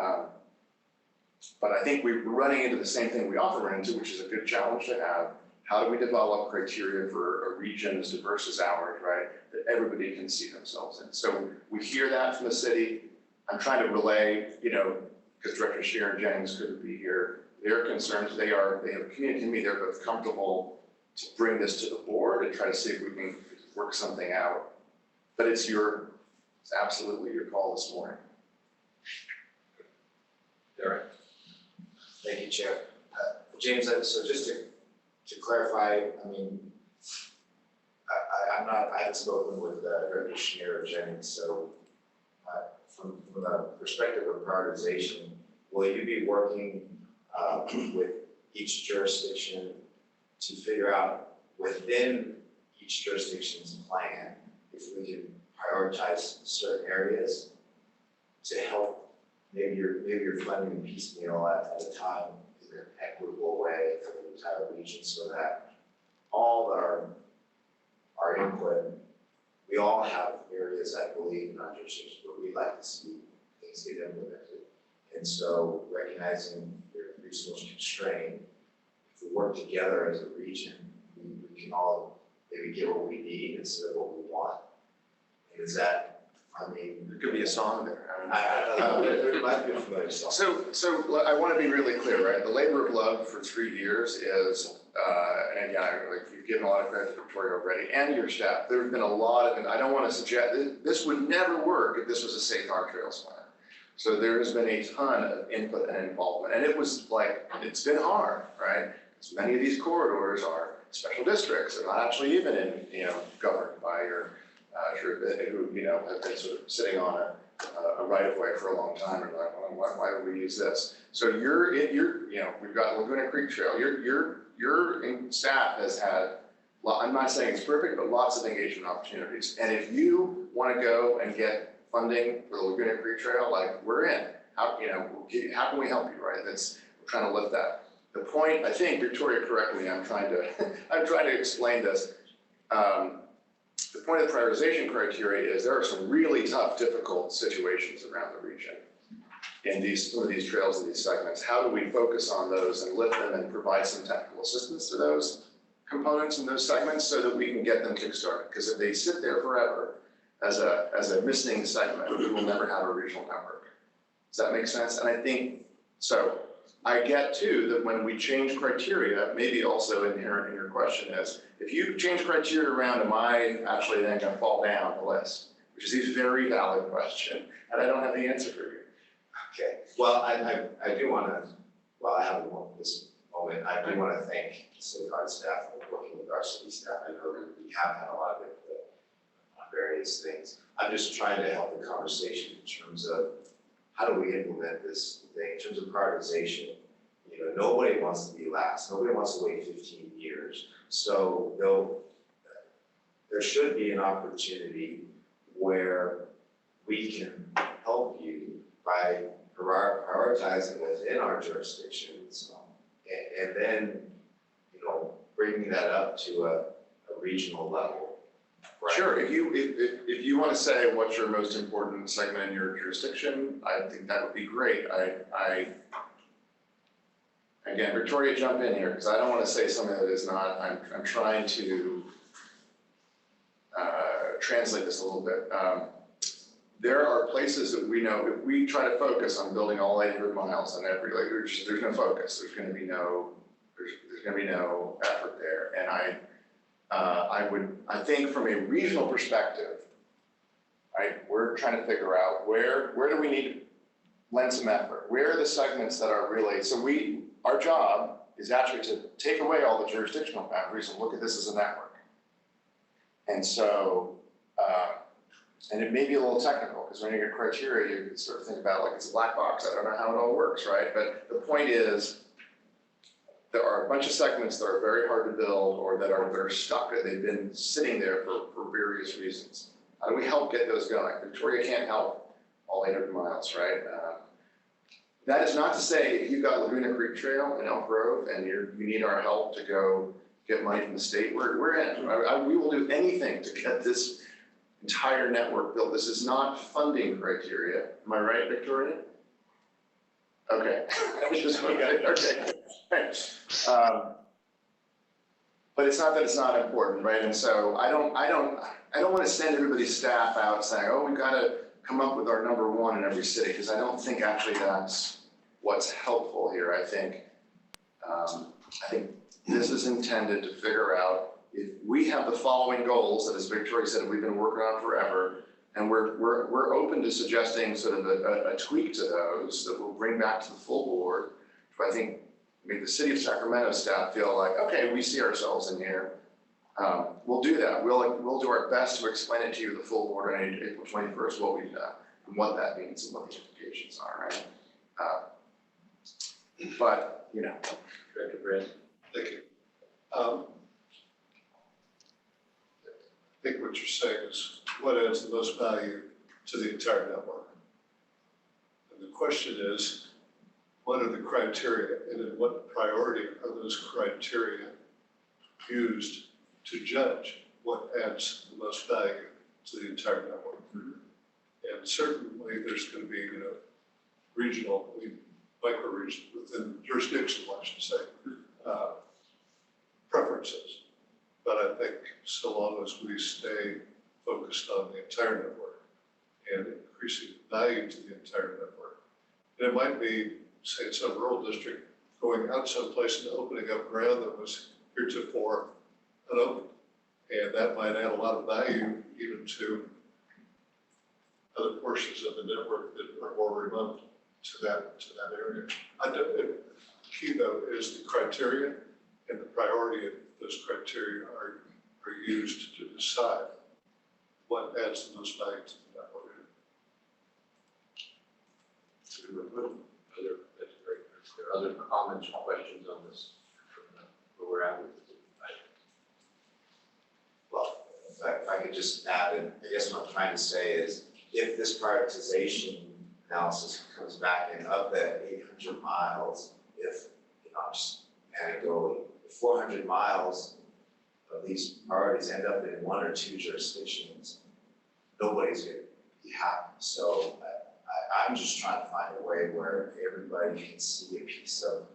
but I think we're running into the same thing we often run into, which is a good challenge to have. How do we develop criteria for a region as diverse as ours, right? That everybody can see themselves in. So we hear that from the city. I'm trying to relay, because Director Sharon Jennings couldn't be here, their concerns. They have communicated to me they're both comfortable to bring this to the board and try to see if we can work something out. But it's absolutely your call this morning. Derek? Thank you, Chair. James, so just to clarify, I mean, I haven't spoken with Director Schneer or Jennings, so from the perspective of prioritization, will you be working with each jurisdiction to figure out within each jurisdiction's plan if we can prioritize certain areas to help maybe you're funding piecemeal at a time in an equitable way for the entire region so that all our input, we all have areas, I believe, in our jurisdictions where we'd like to see things get implemented. And so recognizing the resource constraint, if we work together as a region, we can all maybe get what we need instead of what we want. And is that, There could be a song there. there might be a familiar song. So I want to be really clear, right? The labor of love for 3 years is, and again, you've given a lot of credit to Victoria already and your staff. There have been a lot of, and I don't want to suggest, this would never work if this was a safe harbor trails plan. So there has been a ton of input and involvement, and it was like, it's been hard, right? Because many of these corridors are special districts. They're not actually even in, governed by your, who, have been sort of sitting on a right of way for a long time and like, well, why do we use this? So we've got Laguna Creek Trail. Your staff has had, I'm not saying it's perfect, but lots of engagement opportunities. And if you want to go and get funding for the Laguna Creek Trail, like we're in. How can we help you, right? We're trying to lift that. The point, I think Victoria correctly, I'm trying to explain this. The point of the prioritization criteria is there are some really tough, difficult situations around the region in some of these trails and these segments. How do we focus on those and lift them and provide some technical assistance to those components and those segments so that we can get them kickstarted? Because if they sit there forever as a missing segment, we will never have a regional network. Does that make sense? And I think so. I get too that when we change criteria, maybe also inherent in your question is, if you change criteria around, am I actually then going to fall down the list? Which is a very valid question, and I don't have the answer for you. Okay, well, I do want to, while I have this moment, I do want to thank the SYCOG staff for working with our city staff. I know that we have had a lot of input on various things. I'm just trying to help the conversation in terms of how do we implement this thing, in terms of prioritization. You know, nobody wants to be last. Nobody wants to wait 15 years. So there should be an opportunity where we can help you by prioritizing within our jurisdictions, and then, you know, bringing that up to a regional level. Right? Sure, if you want to say what's your most important segment in your jurisdiction, I think that would be great. Again, Victoria, jump in here, because I don't want to say something that is not, I'm trying to translate this a little bit. There are places that we know, if we try to focus on building all 800 miles in every, like, there's no focus, there's going to be no effort there. And I think from a regional perspective, right, we're trying to figure out where do we need to lend some effort? Where are the segments that are really, so our job is actually to take away all the jurisdictional boundaries and look at this as a network. And so, and it may be a little technical, because when you get criteria, you can sort of think about it like it's a black box. I don't know how it all works, right? But the point is, there are a bunch of segments that are very hard to build, or that are stuck, that they've been sitting there for various reasons. How do we help get those going? Victoria can't help all 800 miles, right? That is not to say if you've got Laguna Creek Trail in Elk Grove and you need our help to go get money from the state, we're in. We will do anything to get this entire network built. This is not funding criteria. Am I right, Victoria? Okay. Okay. But it's not that it's not important, right? And so I don't want to send everybody's staff out saying, oh, we've got to come up with our number one in every city, because I don't think actually that's what's helpful here. I think this is intended to figure out if we have the following goals that, as Victoria said, we've been working on forever, and we're open to suggesting sort of a tweak to those that we'll bring back to the full board. I think make the city of Sacramento staff feel like, okay, we see ourselves in here. We'll do that. We'll do our best to explain it to you, the full board, on April 21st, what we've done and what that means and what the implications are, right? But, you know. Director Brand. Thank you. I think what you're saying is what adds the most value to the entire network. And the question is, what are the criteria, and in what priority are those criteria used to judge what adds the most value to the entire network? Mm-hmm. And certainly there's going to be, regional, micro-region, within jurisdiction, I should say, preferences. But I think so long as we stay focused on the entire network and increasing value to the entire network, and it might be, say, in some rural district, going out someplace and opening up ground that was heretofore unopened. And that might add a lot of value even to other portions of the network that are more remote to that area. The key, though, is the criteria, and the priority of those criteria are used to decide what adds the most value to the network. That's great. Are there other comments or questions on this? Where we're at with it? Well, if I could just add, and I guess what I'm trying to say is, if this prioritization analysis comes back and of the 800 miles, if, I'm just anecdotally, if 400 miles of these priorities end up in one or two jurisdictions, nobody's going to be happy. So I'm just trying to find a way where everybody can see a piece of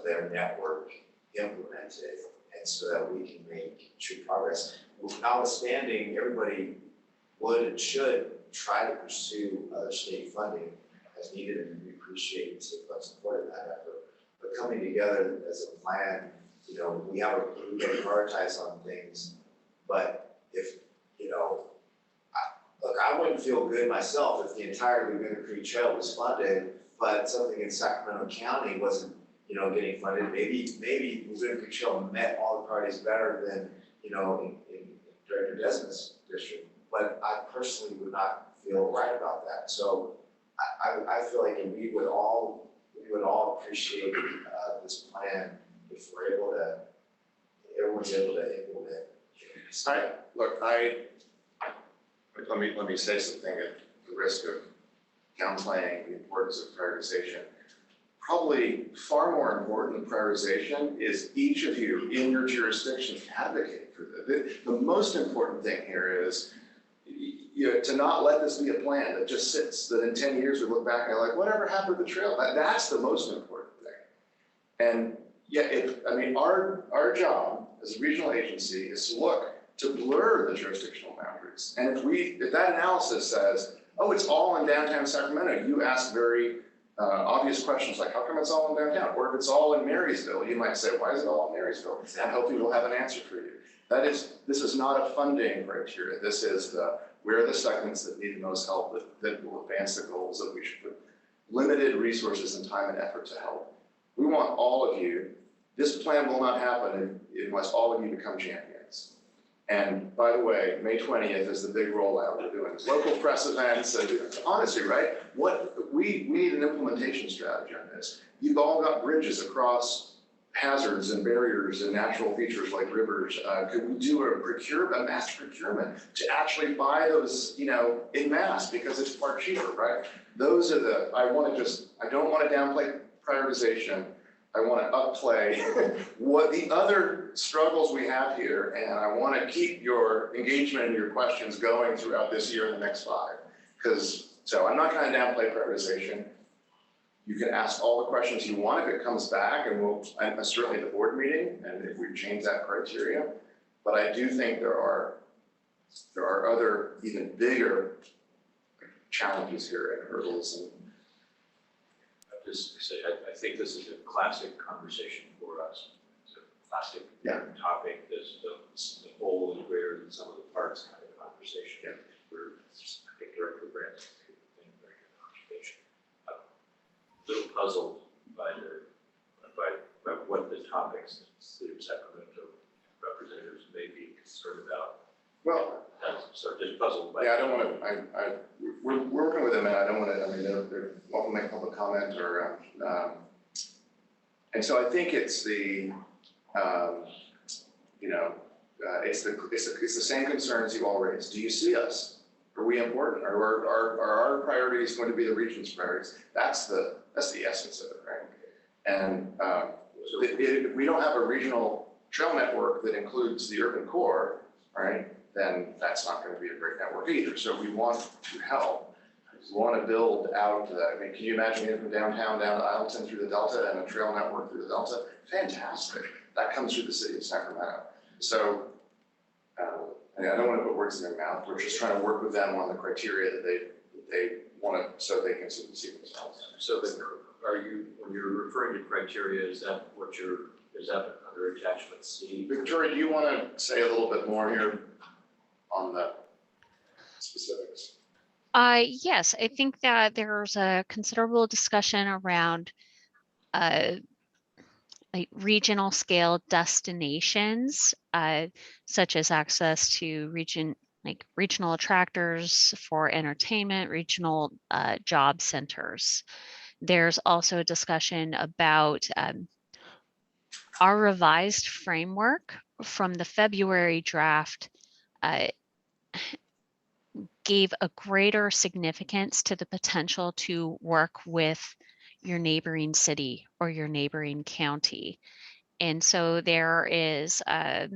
their network implemented, and so that we can make true progress. Notwithstanding, everybody would and should try to pursue other state funding as needed, and we appreciate SYCOG's support in that effort. but coming together as a plan, you know, we get prioritized on things, but if, you know, look, I wouldn't feel good myself if the entire Laguna Creek Trail was funded, but something in Sacramento County wasn't, you know, getting funded. Maybe Laguna Creek Trail met all the parties better than, you know, in Director Desmond's district. But I personally would not feel right about that. So I feel like we would all appreciate this plan if everyone's able to implement. Let me say something at the risk of downplaying the importance of prioritization. Probably far more important than prioritization is each of you in your jurisdiction advocate for this. The most important thing here is to not let this be a plan that just sits, that in 10 years we look back and like, whatever happened to the trail? That's the most important thing. And yeah, our job as a regional agency is to look to blur the jurisdictional boundaries. And if that analysis says, oh, it's all in downtown Sacramento, you ask very obvious questions like, how come it's all in downtown? Or if it's all in Marysville, you might say, why is it all in Marysville? I'm hoping we'll have an answer for you. This is not a funding criteria. This is where are the segments that need the most help that will advance the goals that we should put limited resources and time and effort to help. We want all of you. This plan will not happen unless all of you become champions. And by the way, May 20th is the big rollout. We're doing local press events. Honestly, right? We need an implementation strategy on this. You've all got bridges across hazards and barriers and natural features like rivers. Could we do a mass procurement to actually buy those, you know, in mass because it's far cheaper, right? Those are I don't want to downplay prioritization. I want to upplay what the other struggles we have here, and I want to keep your engagement and your questions going throughout this year and the next 5. So I'm not going to downplay prioritization. You can ask all the questions you want if it comes back, and certainly at the board meeting, and if we change that criteria. But I do think there are other even bigger challenges here and hurdles. And just say, I think this is a classic conversation for us. It's a classic topic. This the whole is greater than some of the parts kind of conversation. Yeah. I think Director Grant's a very good conversation. A little puzzled by what the topics that City of Sacramento representatives may be concerned about. Well, so just puzzled by. Yeah, I don't want to. We're working with them, and I don't want to. I mean, they're welcome to make public comment, or and so I think it's it's the same concerns you all raised. Do you see us? Are we important? Are our priorities going to be the region's priorities? That's the essence of it, right? And if we don't have a regional trail network that includes the urban core, right? Then that's not going to be a great network either. So we want to help. We want to build out that. I mean, can you imagine getting from downtown down to Isleton through the Delta and a trail network through the Delta? Fantastic. That comes through the city of Sacramento. So I don't want to put words in their mouth. We're just trying to work with them on the criteria that they want to, so they can see themselves. So then, when you're referring to criteria, is that under attachment C? Victoria, do you want to say a little bit more here on the specifics? Yes, I think that there's a considerable discussion around like regional scale destinations, such as access to regional attractors for entertainment, regional job centers. There's also a discussion about our revised framework from the February draft gave a greater significance to the potential to work with your neighboring city or your neighboring county. And so there is a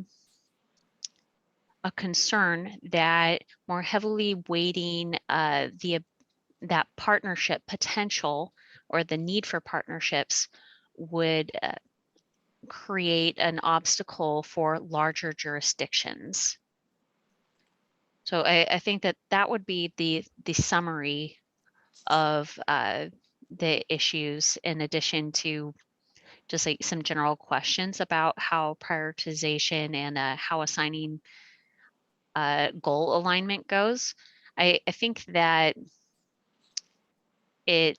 concern that more heavily weighting that partnership potential or the need for partnerships would create an obstacle for larger jurisdictions. So I think that would be the summary of the issues, in addition to just like some general questions about how prioritization and how assigning goal alignment goes. I think that the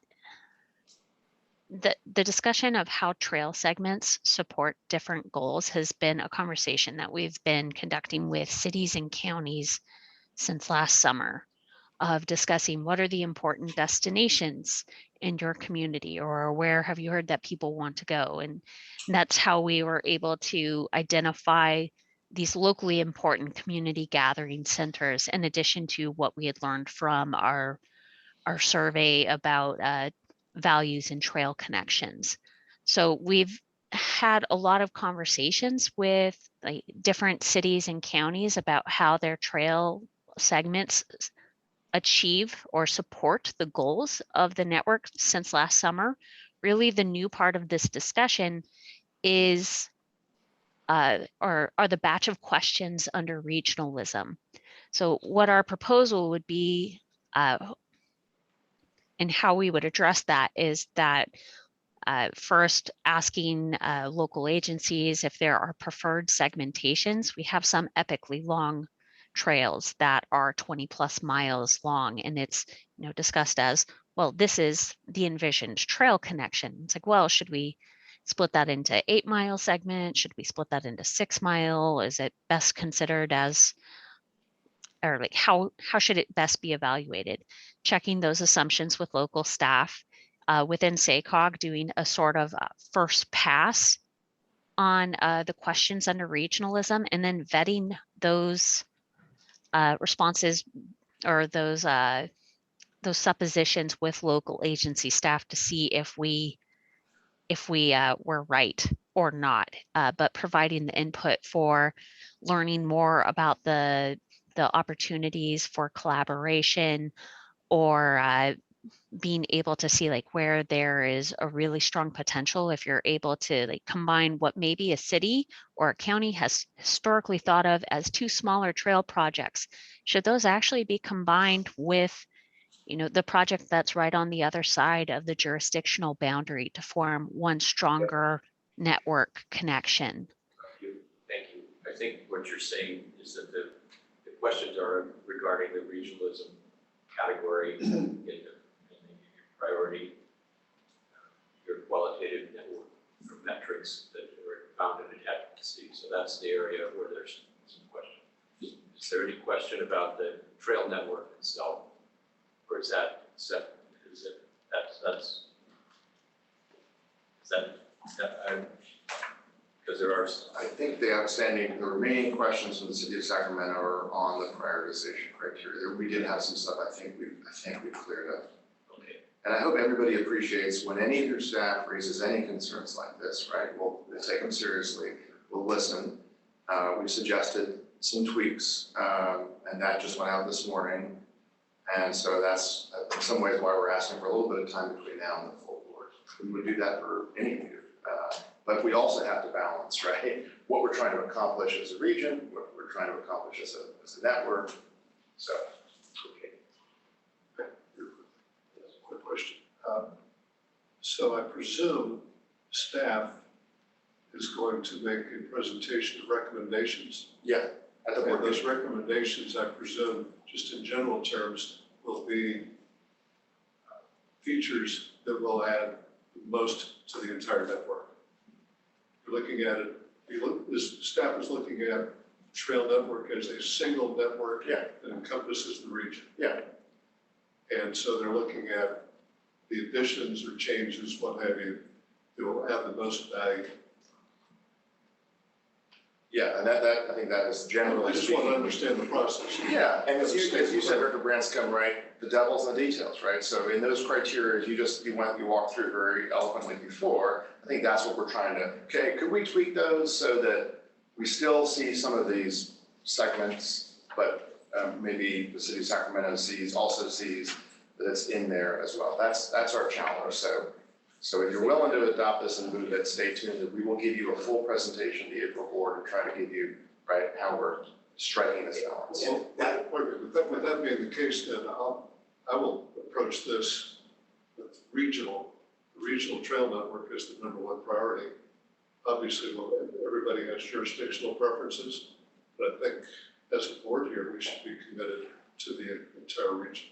discussion of how trail segments support different goals has been a conversation that we've been conducting with cities and counties since last summer, of discussing what are the important destinations in your community, or where have you heard that people want to go. And that's how we were able to identify these locally important community gathering centers, in addition to what we had learned from our survey about values and trail connections. So we've had a lot of conversations with like different cities and counties about how their trail segments achieve or support the goals of the network since last summer. Really, the new part of this discussion is or are the batch of questions under regionalism. So what our proposal would be and how we would address that is that first asking local agencies if there are preferred segmentations. We have some epically long trails that are 20 plus miles long, and it's discussed as, well, this is the envisioned trail connection. It's like, well, should we split that into 8-mile segments? Should we split that into 6-mile? Is it best considered as, or like how should it best be evaluated? Checking those assumptions with local staff within SYCOG, doing a sort of first pass on the questions under regionalism, and then vetting those responses or those suppositions with local agency staff to see if we were right or not, but providing the input for learning more about the opportunities for collaboration, or being able to see like where there is a really strong potential if you're able to like combine what maybe a city or a county has historically thought of as 2 smaller trail projects. Should those actually be combined with the project that's right on the other side of the jurisdictional boundary to form one stronger network connection? Thank you. I think what you're saying is that the questions are regarding the regionalism category in the priority, your qualitative network for metrics that are found in adjacency. So that's the area where there's some question. Is there any question about the trail network itself? Or is that because there are. I think the remaining questions from the city of Sacramento are on the prioritization criteria. We did have some stuff I think we cleared up. Okay. And I hope everybody appreciates when any of your staff raises any concerns like this, right? We'll take them seriously. We'll listen. We've suggested some tweaks, and that just went out this morning. And so that's in some ways why we're asking for a little bit of time between now and the full board. We would do that for any of you. But we also have to balance, right? What we're trying to accomplish as a region, what we're trying to accomplish as a network. So, That's a quick question. So I presume staff is going to make a presentation of recommendations. yeah, at the board And those meeting. recommendations, I presume, just in general terms, will be features that will add most to the entire network. You're looking at it, this staff is looking at trail network as a single network that encompasses the region. Yeah. And so they're looking at the additions or changes, what have you, that will add the most value. Yeah, and that I think that is generally I just want to understand the process. Yeah, and as you said, Dr. Branscombe, right, the devil's in the details, right? So in those criteria, you walked through very eloquently before. I think that's what we're trying to, okay, could we tweak those so that we still see some of these segments, but maybe the city of Sacramento also sees that it's in there as well. That's our challenge. So if you're willing to adopt this and move it, stay tuned, that we will give you a full presentation to the April board and try to give you, right, how we're striking this balance. Well, with that being the case, then I will approach this with the the regional trail network is the #1 priority. Obviously, well, everybody has jurisdictional preferences, but I think as a board here, we should be committed to the entire region.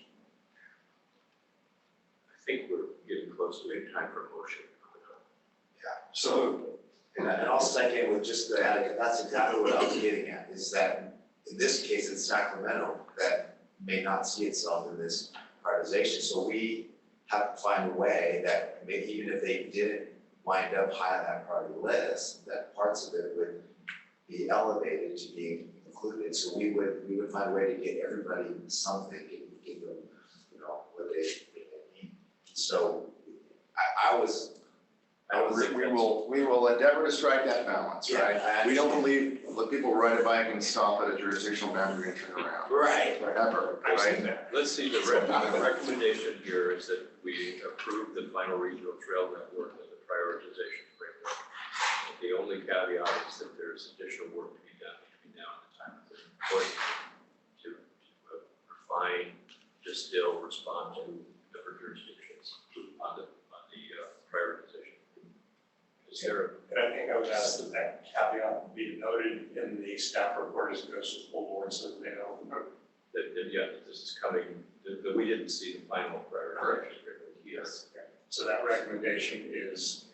I think we're getting close to any time for a motion. So, and I'll second with just the, that's exactly what I was getting at, is that in this case, it's Sacramento that may not see itself in this prioritization. So we have to find a way that maybe even if they didn't wind up high on that priority list, that parts of it would be elevated to being included. So we would find a way to get everybody something, give them, you know, what they need. So We will endeavor to strike that balance, right? Yeah, We don't believe, let people ride a bike and stop at a jurisdictional boundary and turn around. Right. Ever, I've right? seen that. Let's see, the recommendation here is that we approve the final regional trail network as a prioritization framework. The only caveat is that there's additional work to be done between now and the time of the report to refine, distill, respond to different jurisdictions on the prioritization. Is there And I think I would ask that that caveat be noted in the staff report as it goes to the full board so that they know. that this is coming, that we didn't see the final prioritization framework here. Yes. So that recommendation is,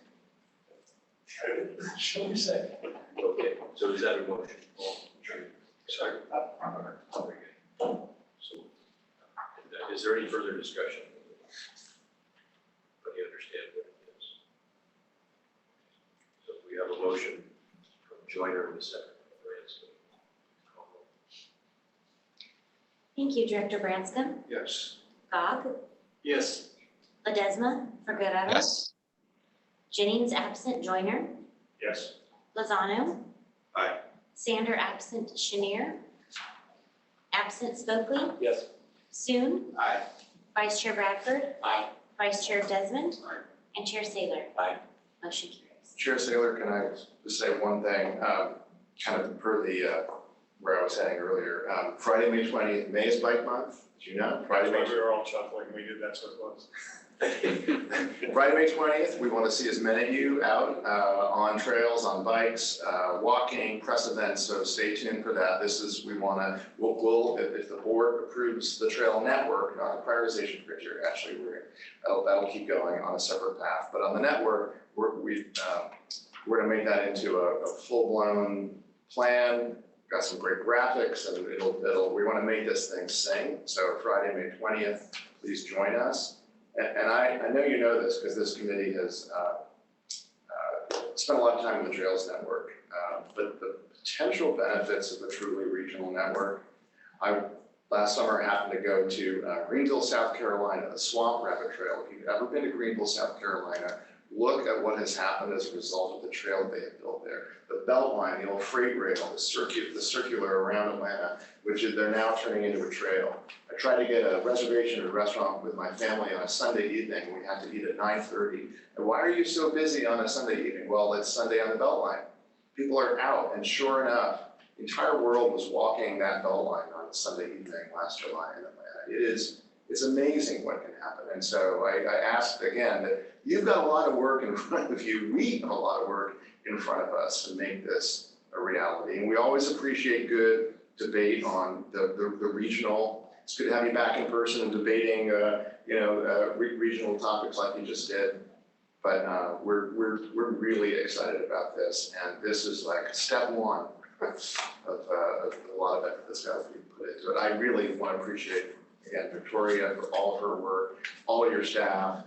shall we say? Okay, so is that a motion? Sorry. So, is there any further discussion? Let me understand what it is. So we have a motion from Joyner and a second from Branscombe. Thank you, Director Branscombe. Yes. Gog, Yes. Ledesma, Figueroa. Yes. Jennings absent, Joyner. Yes. Lozano. Aye. Sander absent, Chenier. Absent, Stokely. Yes. Soon. Aye. Vice Chair Bradford. Aye. Vice Chair Desmond. Aye. And Chair Saylor. Aye. Motion carries. Chair Saylor, can I just say one thing, kind of per the, where I was heading earlier. Friday, May 20th, May is Bike Month, as you know. Friday, May We were all chuckling, we knew that's what it was. Friday, May 20th, we want to see as many of you out on trails, on bikes, walking, press events, so stay tuned for that. This is, we'll if the board approves the trail network, not the prioritization criteria, actually, that'll keep going on a separate path. But on the network, we're going to make that into a full-blown plan. Got some great graphics, and we want to make this thing sing. So Friday, May 20th, please join us. And I know you know this because this committee has spent a lot of time in the Trails Network, but the potential benefits of a truly regional network. Last summer happened to go to Greenville, South Carolina, the Swamp Rabbit Trail. If you've ever been to Greenville, South Carolina, look at what has happened as a result of the trail that they have built there. The Beltline, the old freight rail, the circular around Atlanta, which they're now turning into a trail. I tried to get a reservation at a restaurant with my family on a Sunday evening. We had to eat at 9:30. And why are you so busy on a Sunday evening? Well, it's Sunday on the Beltline. People are out, and sure enough, the entire world was walking that Beltline on a Sunday evening last July in Atlanta. It's amazing what can happen. And so I asked again that you've got a lot of work in front of you. We have a lot of work in front of us to make this a reality. And we always appreciate good debate on the regional. It's good to have you back in person and debating, regional topics like you just did. But we're really excited about this, and this is like step one of a lot of effort that's got to be put into it. I really want to appreciate again Victoria for all of her work, all of your staff.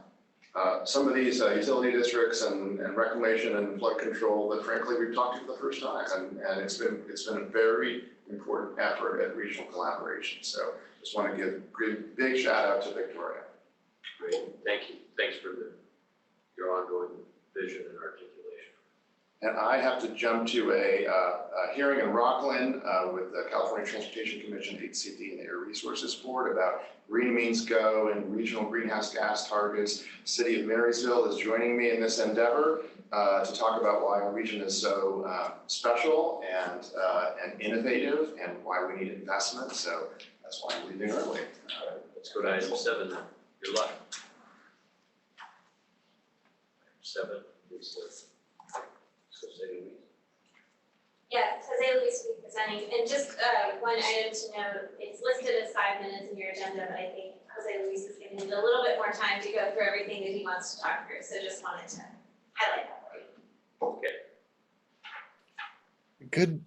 Some of these utility districts and reclamation and flood control that frankly we've talked to for the first time, and it's been a very important effort at regional collaboration. So just want to give a big shout out to Victoria. Great, thank you. Thanks for your ongoing vision and articulation. And I have to jump to a hearing in Rockland with the California Transportation Commission, HCD, and the Air Resources Board about Green Means Go and regional greenhouse gas targets. City of Marysville is joining me in this endeavor to talk about why our region is so special and innovative and why we need investment. So that's why I'm leaving early. Let's go to item 7 then. Good luck. 7 is the Jose Luis. Yeah, Jose Luis will be presenting, and just one item to note, it's listed as 5 minutes in your agenda, but I think Jose Luis is giving you a little bit more time to go through everything that he wants to talk through, so just wanted to highlight that for you. Okay. Good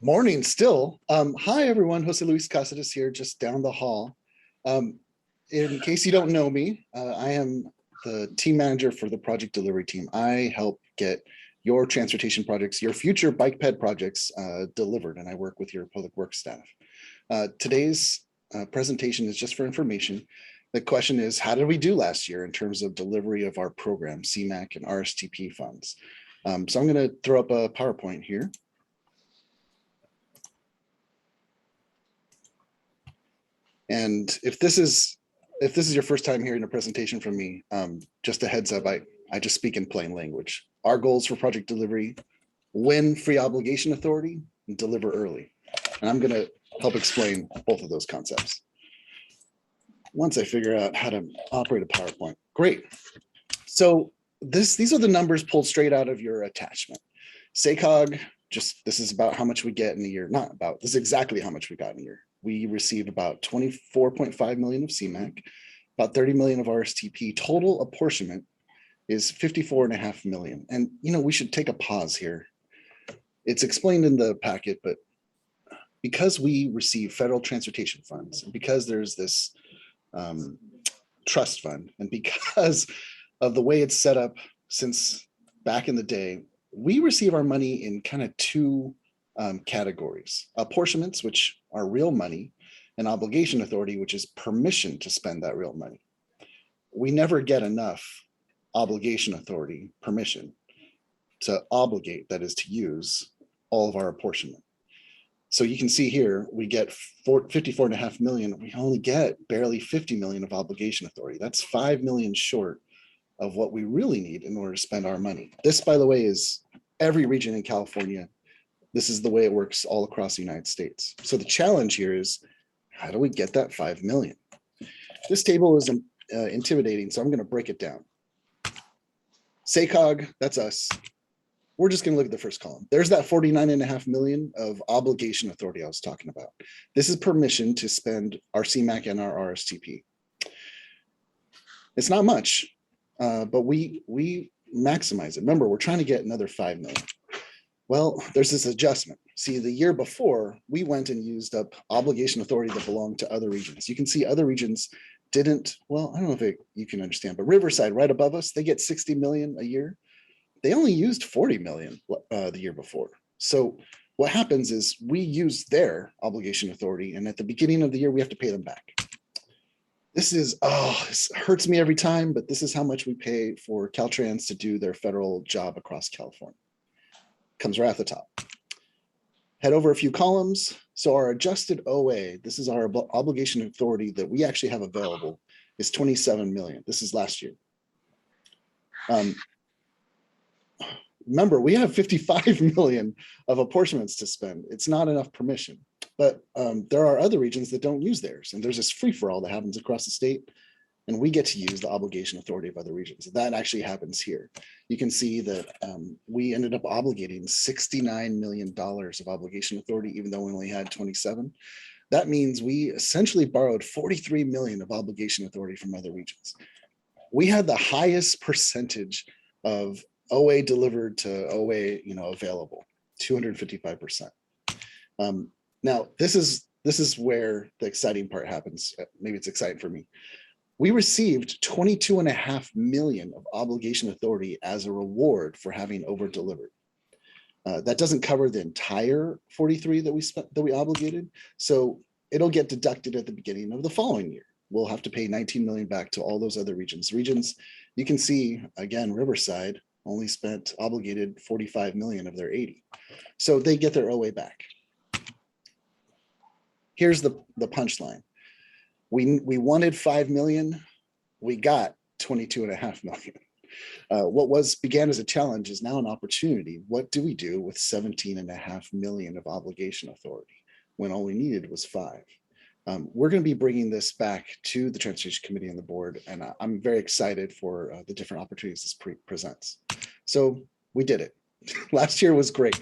morning still. Hi, everyone. Jose Luis Caceres here, just down the hall. In case you don't know me, I am the team manager for the project delivery team. I help get your transportation projects, your future bike ped projects delivered, and I work with your public works staff. Today's presentation is just for information. The question is, how did we do last year in terms of delivery of our program, CMAQ and RSTP funds? So I'm going to throw up a PowerPoint here. And if this is your first time hearing a presentation from me, just a heads up, I just speak in plain language. Our goals for project delivery: win free obligation authority and deliver early. And I'm going to help explain both of those concepts once I figure out how to operate a PowerPoint. Great. So these are the numbers pulled straight out of your attachment. SYCOG, this is about how much we get in a year. Not about, this is exactly how much we got in a year. We received about 24.5 million of CMAQ, about 30 million of RSTP. Total apportionment is 54.5 million. And we should take a pause here. It's explained in the packet, but because we receive federal transportation funds, and because there's this trust fund, and because of the way it's set up since back in the day, we receive our money in kind of two categories: apportionments, which are real money, and obligation authority, which is permission to spend that real money. We never get enough obligation authority permission to obligate, that is to use all of our apportionment. So you can see here, we get 54.5 million. We only get barely 50 million of obligation authority. That's 5 million short of what we really need in order to spend our money. This, by the way, is every region in California. This is the way it works all across the United States. So the challenge here is, how do we get that 5 million? This table is intimidating, so I'm going to break it down. SYCOG, that's us. We're just going to look at the first column. There's that 49.5 million of obligation authority I was talking about. This is permission to spend our CMAQ and our RSTP. It's not much, but we maximize it. Remember, we're trying to get another 5 million. Well, there's this adjustment. See, the year before, we went and used up obligation authority that belonged to other regions. You can see other regions didn't, well, I don't know if you can understand, but Riverside right above us, they get 60 million a year. They only used 40 million the year before. So what happens is we use their obligation authority, and at the beginning of the year, we have to pay them back. This hurts me every time, but this is how much we pay for Caltrans to do their federal job across California. Comes right at the top. Head over a few columns. So our adjusted OA, this is our obligation authority that we actually have available, is 27 million. This is last year. Remember, we have 55 million of apportionments to spend. It's not enough permission, but there are other regions that don't use theirs. And there's this free-for-all that happens across the state, and we get to use the obligation authority of other regions. That actually happens here. You can see that we ended up obligating $69 million of obligation authority, even though we only had 27. That means we essentially borrowed 43 million of obligation authority from other regions. We had the highest percentage of OA delivered to OA, available, 255%. Now, this is where the exciting part happens. Maybe it's exciting for me. We received 22.5 million of obligation authority as a reward for having over delivered. That doesn't cover the entire 43 that we obligated. So it'll get deducted at the beginning of the following year. We'll have to pay 19 million back to all those other regions. You can see, again, Riverside only obligated 45 million of their 80. So they get their OA back. Here's the punchline. We wanted 5 million, we got 22.5 million. What began as a challenge is now an opportunity. What do we do with 17.5 million of obligation authority when all we needed was 5? We're going to be bringing this back to the Transportation Committee and the board, and I'm very excited for the different opportunities this presents. So we did it. Last year was great.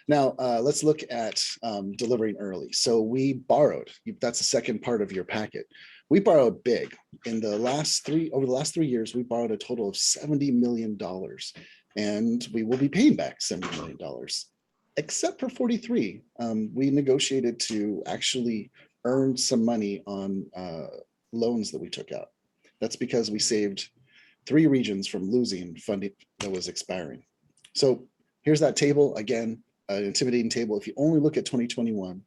Now let's look at delivering early. So we borrowed. That's the second part of your packet. We borrowed big. Over the last 3 years, we borrowed a total of $70 million, and we will be paying back $70 million, except for 43. We negotiated to actually earn some money on loans that we took out. That's because we saved 3 regions from losing funding that was expiring. So here's that table again, an intimidating table. If you only look at 2021,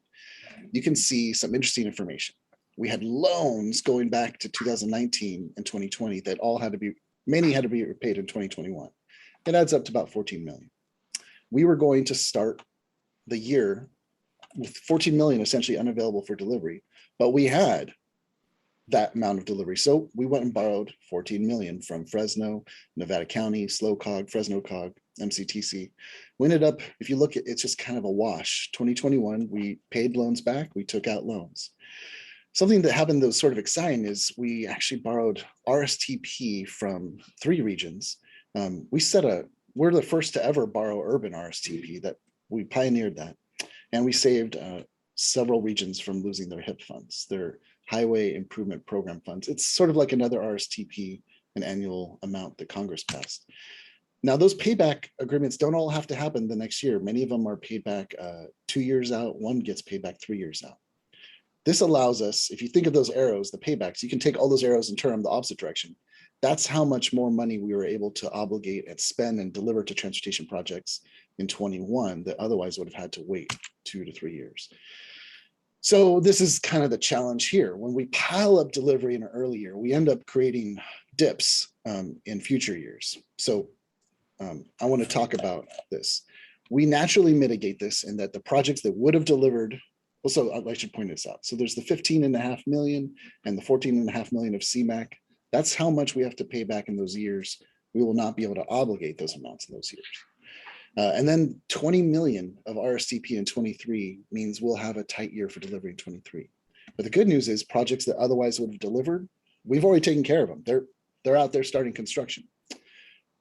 you can see some interesting information. We had loans going back to 2019 and 2020 that many had to be repaid in 2021. It adds up to about 14 million. We were going to start the year with 14 million essentially unavailable for delivery, but we had that amount of delivery. So we went and borrowed 14 million from Fresno, Nevada County, SLOCOG, Fresno COG, MCTC. We ended up, if you look at it's just kind of a wash. 2021, we paid loans back, we took out loans. Something that happened that was sort of exciting is we actually borrowed RSTP from 3 regions. We're the first to ever borrow urban RSTP, that we pioneered that. And we saved several regions from losing their HIP funds, their Highway Improvement Program funds. It's sort of like another RSTP, an annual amount that Congress passed. Now, those payback agreements don't all have to happen the next year. Many of them are paid back 2 years out. One gets paid back 3 years out. This allows us, if you think of those arrows, the paybacks, you can take all those arrows and turn them the opposite direction. That's how much more money we were able to obligate and spend and deliver to transportation projects in 21 that otherwise would have had to wait 2 to 3 years. So this is kind of the challenge here. When we pile up delivery in an early year, we end up creating dips in future years. So I want to talk about this. We naturally mitigate this in that the projects that would have delivered, also I should point this out. So there's the 15.5 million and the 14.5 million of CMAQ. That's how much we have to pay back in those years. We will not be able to obligate those amounts in those years. And then 20 million of RSTP in 23 means we'll have a tight year for delivery in 23. But the good news is projects that otherwise would have delivered, we've already taken care of them. They're out there starting construction.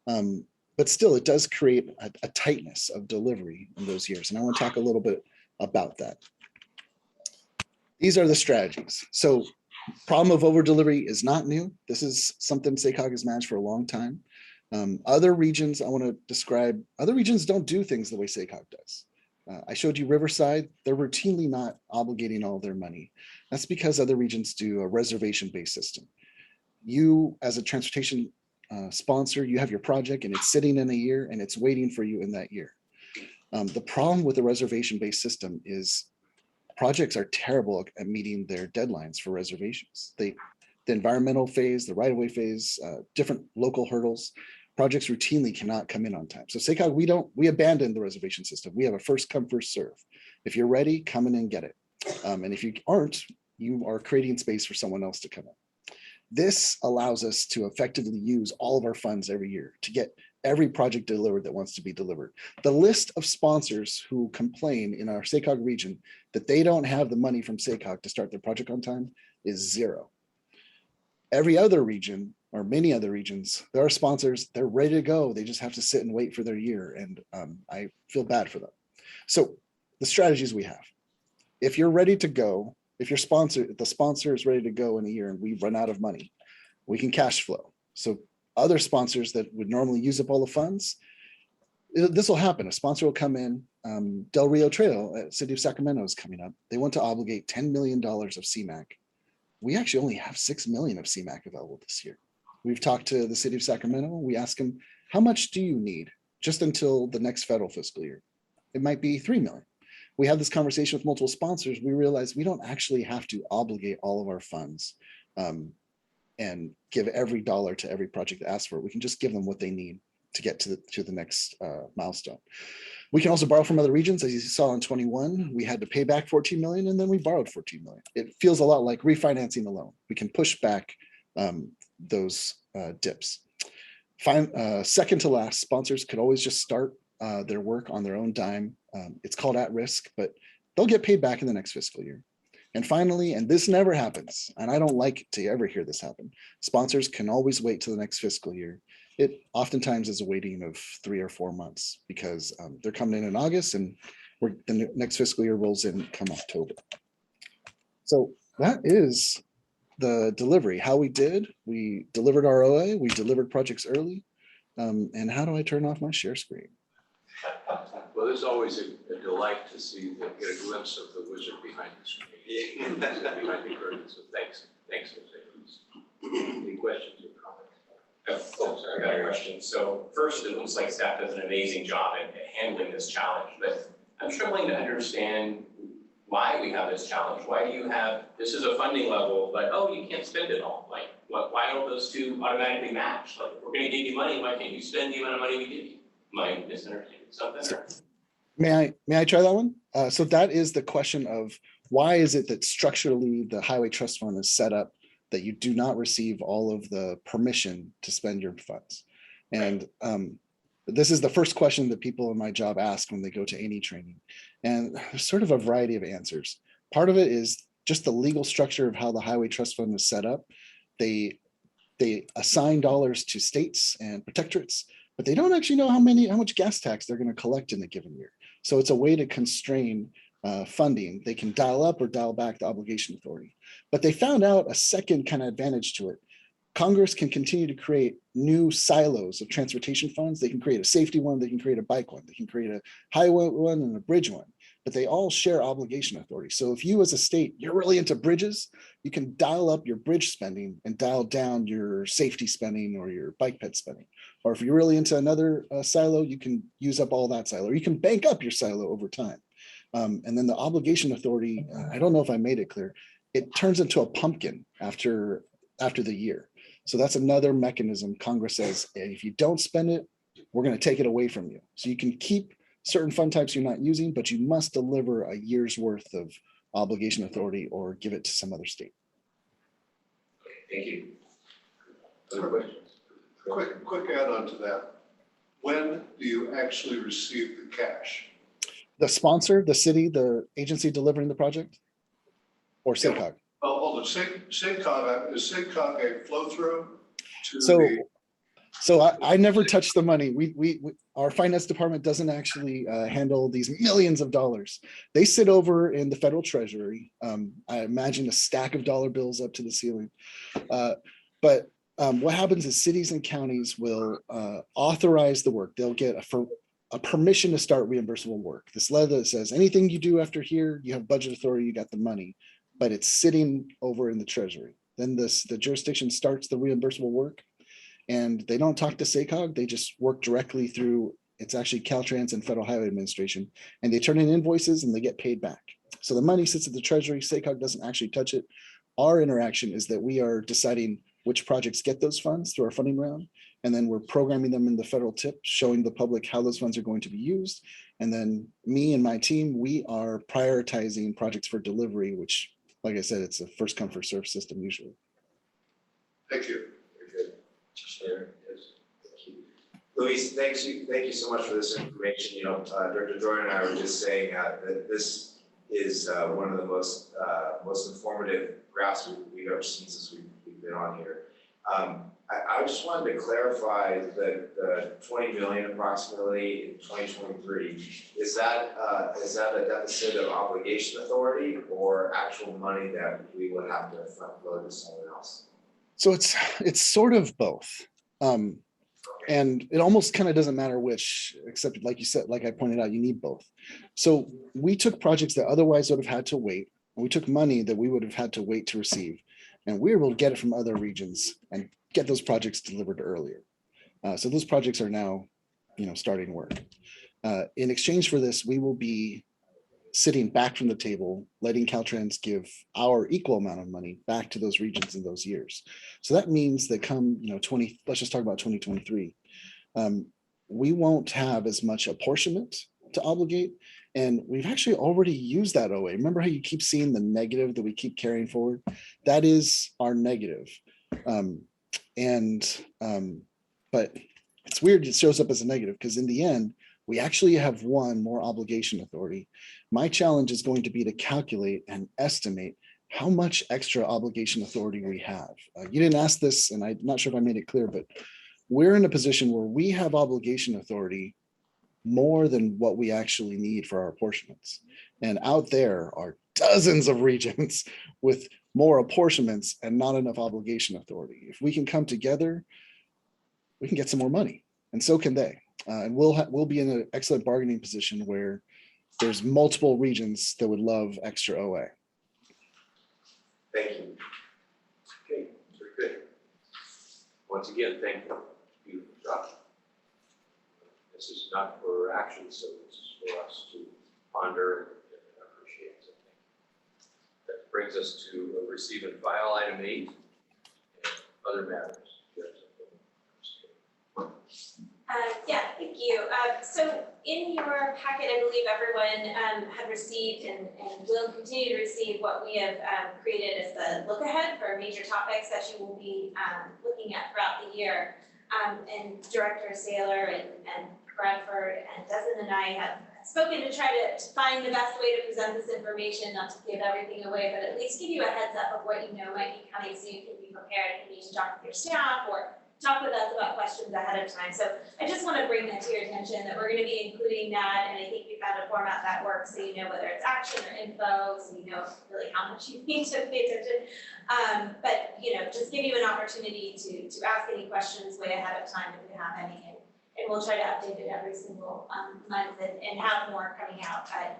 But still, it does create a tightness of delivery in those years. And I want to talk a little bit about that. These are the strategies. So problem of over delivery is not new. This is something SYCOG has managed for a long time. Other regions, I want to describe, other regions don't do things the way SYCOG does. I showed you Riverside, they're routinely not obligating all their money. That's because other regions do a reservation-based system. You, as a transportation sponsor, you have your project and it's sitting in a year and it's waiting for you in that year. The problem with the reservation-based system is projects are terrible at meeting their deadlines for reservations. The environmental phase, the right-of-way phase, different local hurdles, projects routinely cannot come in on time. So SYCOG, we abandoned the reservation system. We have a first come, first serve. If you're ready, come in and get it. And if you aren't, you are creating space for someone else to come in. This allows us to effectively use all of our funds every year to get every project delivered that wants to be delivered. The list of sponsors who complain in our SYCOG region that they don't have the money from SYCOG to start their project on time is 0. Every other region, or many other regions, there are sponsors, they're ready to go. They just have to sit and wait for their year. And I feel bad for them. So the strategies we have, if you're ready to go, if the sponsor is ready to go in a year and we run out of money, we can cash flow. So other sponsors that would normally use up all the funds, this will happen. A sponsor will come in. Del Rio Trail at City of Sacramento is coming up. They want to obligate $10 million of CMAQ. We actually only have 6 million of CMAQ available this year. We've talked to the City of Sacramento. We ask them, how much do you need just until the next federal fiscal year? It might be 3 million. We have this conversation with multiple sponsors. We realize we don't actually have to obligate all of our funds and give every dollar to every project that asks for it. We can just give them what they need to get to the next milestone. We can also borrow from other regions. As you saw in 21, we had to pay back 14 million and then we borrowed 14 million. It feels a lot like refinancing a loan. We can push back those dips. Second to last, sponsors could always just start their work on their own dime. It's called at risk, but they'll get paid back in the next fiscal year. And finally, and this never happens, and I don't like to ever hear this happen, sponsors can always wait till the next fiscal year. It oftentimes is a waiting of 3 or 4 months because they're coming in August and the next fiscal year rolls in come October. So that is the delivery, how we did. We delivered our OA, we delivered projects early. And how do I turn off my share screen? Well, there's always a delight to see, get a glimpse of the wizard behind the screen. Behind the curtain, so thanks, Jose. Any questions or comments? Oh, sorry, I got a question. So first, it looks like staff does an amazing job at handling this challenge, but I'm struggling to understand why we have this challenge. Why do you have, this is a funding level, but oh, you can't spend it all. Like, why don't those two automatically match? Like, we're gonna give you money, why can't you spend the amount of money we give you? Am I misunderstanding something? Or? May I try that one? So that is the question of why is it that structurally the Highway Trust Fund is set up that you do not receive all of the permission to spend your funds? And this is the first question that people in my job ask when they go to any training. And there's sort of a variety of answers. Part of it is just the legal structure of how the Highway Trust Fund is set up. They assign dollars to states and protectorates, but they don't actually know how much gas tax they're going to collect in a given year. So it's a way to constrain funding. They can dial up or dial back the obligation authority. But they found out a second kind of advantage to it. Congress can continue to create new silos of transportation funds. They can create a safety one, they can create a bike one, they can create a highway one and a bridge one, but they all share obligation authority. So if you as a state, you're really into bridges, you can dial up your bridge spending and dial down your safety spending or your bike ped spending. Or if you're really into another silo, you can use up all that silo, or you can bank up your silo over time. And then the obligation authority, I don't know if I made it clear, it turns into a pumpkin after the year. So that's another mechanism. Congress says, if you don't spend it, we're going to take it away from you. So you can keep certain fund types you're not using, but you must deliver a year's worth of obligation authority or give it to some other state. Thank you. Other questions? Quick add on to that. When do you actually receive the cash? The sponsor, the city, the agency delivering the project, or SYCOG? Oh, hold on. SYCOG, is SYCOG a flow through to So I never touch the money. Our finance department doesn't actually handle these millions of dollars. They sit over in the federal treasury. I imagine a stack of dollar bills up to the ceiling. But what happens is cities and counties will authorize the work. They'll get a permission to start reimbursable work. This letter that says anything you do after here, you have budget authority, you got the money, but it's sitting over in the treasury. Then the jurisdiction starts the reimbursable work, and they don't talk to SYCOG. They just work directly through, it's actually Caltrans and Federal Highway Administration, and they turn in invoices and they get paid back. So the money sits at the treasury. SYCOG doesn't actually touch it. Our interaction is that we are deciding which projects get those funds through our funding round, and then we're programming them in the federal tip, showing the public how those funds are going to be used. And then me and my team, we are prioritizing projects for delivery, which, like I said, it's a first come, first served system usually. Thank you. Very good. There, yes. Thank you. Luis, thank you so much for this information. You know, Director Jordan and I were just saying that this is one of the most informative graphs we've ever seen since we've been on here. I just wanted to clarify that the 20 million approximately in 2023, is that a deficit of obligation authority or actual money that we would have to front load to someone else? So it's sort of both. And it almost kind of doesn't matter which, except like you said, like I pointed out, you need both. So we took projects that otherwise would have had to wait, and we took money that we would have had to wait to receive, and we were able to get it from other regions and get those projects delivered earlier. So those projects are now, starting work. In exchange for this, we will be sitting back from the table, letting Caltrans give our equal amount of money back to those regions in those years. So that means that come, let's just talk about 2023. We won't have as much apportionment to obligate. And we've actually already used that OA. Remember how you keep seeing the negative that we keep carrying forward? That is our negative. But it's weird it shows up as a negative, because in the end, we actually have one more obligation authority. My challenge is going to be to calculate and estimate how much extra obligation authority we have. You didn't ask this, and I'm not sure if I made it clear, but we're in a position where we have obligation authority more than what we actually need for our apportionments. And out there are dozens of regions with more apportionments and not enough obligation authority. If we can come together, we can get some more money, and so can they. And we'll be in an excellent bargaining position where there's multiple regions that would love extra OA. Thank you. Okay, very good. Once again, thank you for job. This is not for action, so this is for us to ponder and appreciate. So that brings us to receive and file item 8 and other matters. Yeah, thank you. So in your packet, I believe everyone had received and will continue to receive what we have created as the look ahead for major topics that you will be looking at throughout the year. And Director Saylor and Bradford and Desmond and I have spoken to try to find the best way to present this information, not to give everything away, but at least give you a heads up of what you know might be coming so you can be prepared if you need to talk with your staff or talk with us about questions ahead of time. So I just want to bring that to your attention that we're going to be including that, and I think we've got a format that works so you know whether it's action or info, so you know really how much you need to pay attention. But you know, just give you an opportunity to ask any questions way ahead of time if you have any, and we'll try to update it every single month and have more coming out. But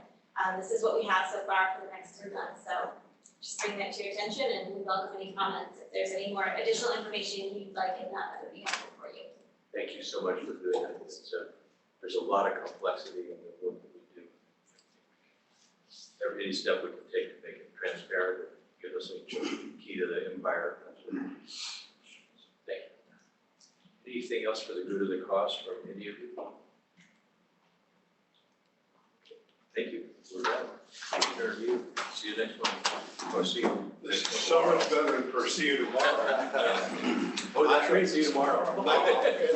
this is what we have so far for the next 3 months. So just bring that to your attention, and we welcome any comments. If there's any more additional information you'd like in that would be helpful for you. Thank you so much for doing that. There's a lot of complexity in the work that we do. Every step we can take to make it transparent, give us a key to the empire. Thank you. Anything else for the good of the cause from any of you? Thank you. We're done. Interview. See you next one. Or see you next one. So much better for see you tomorrow. Oh, that's right. See you tomorrow.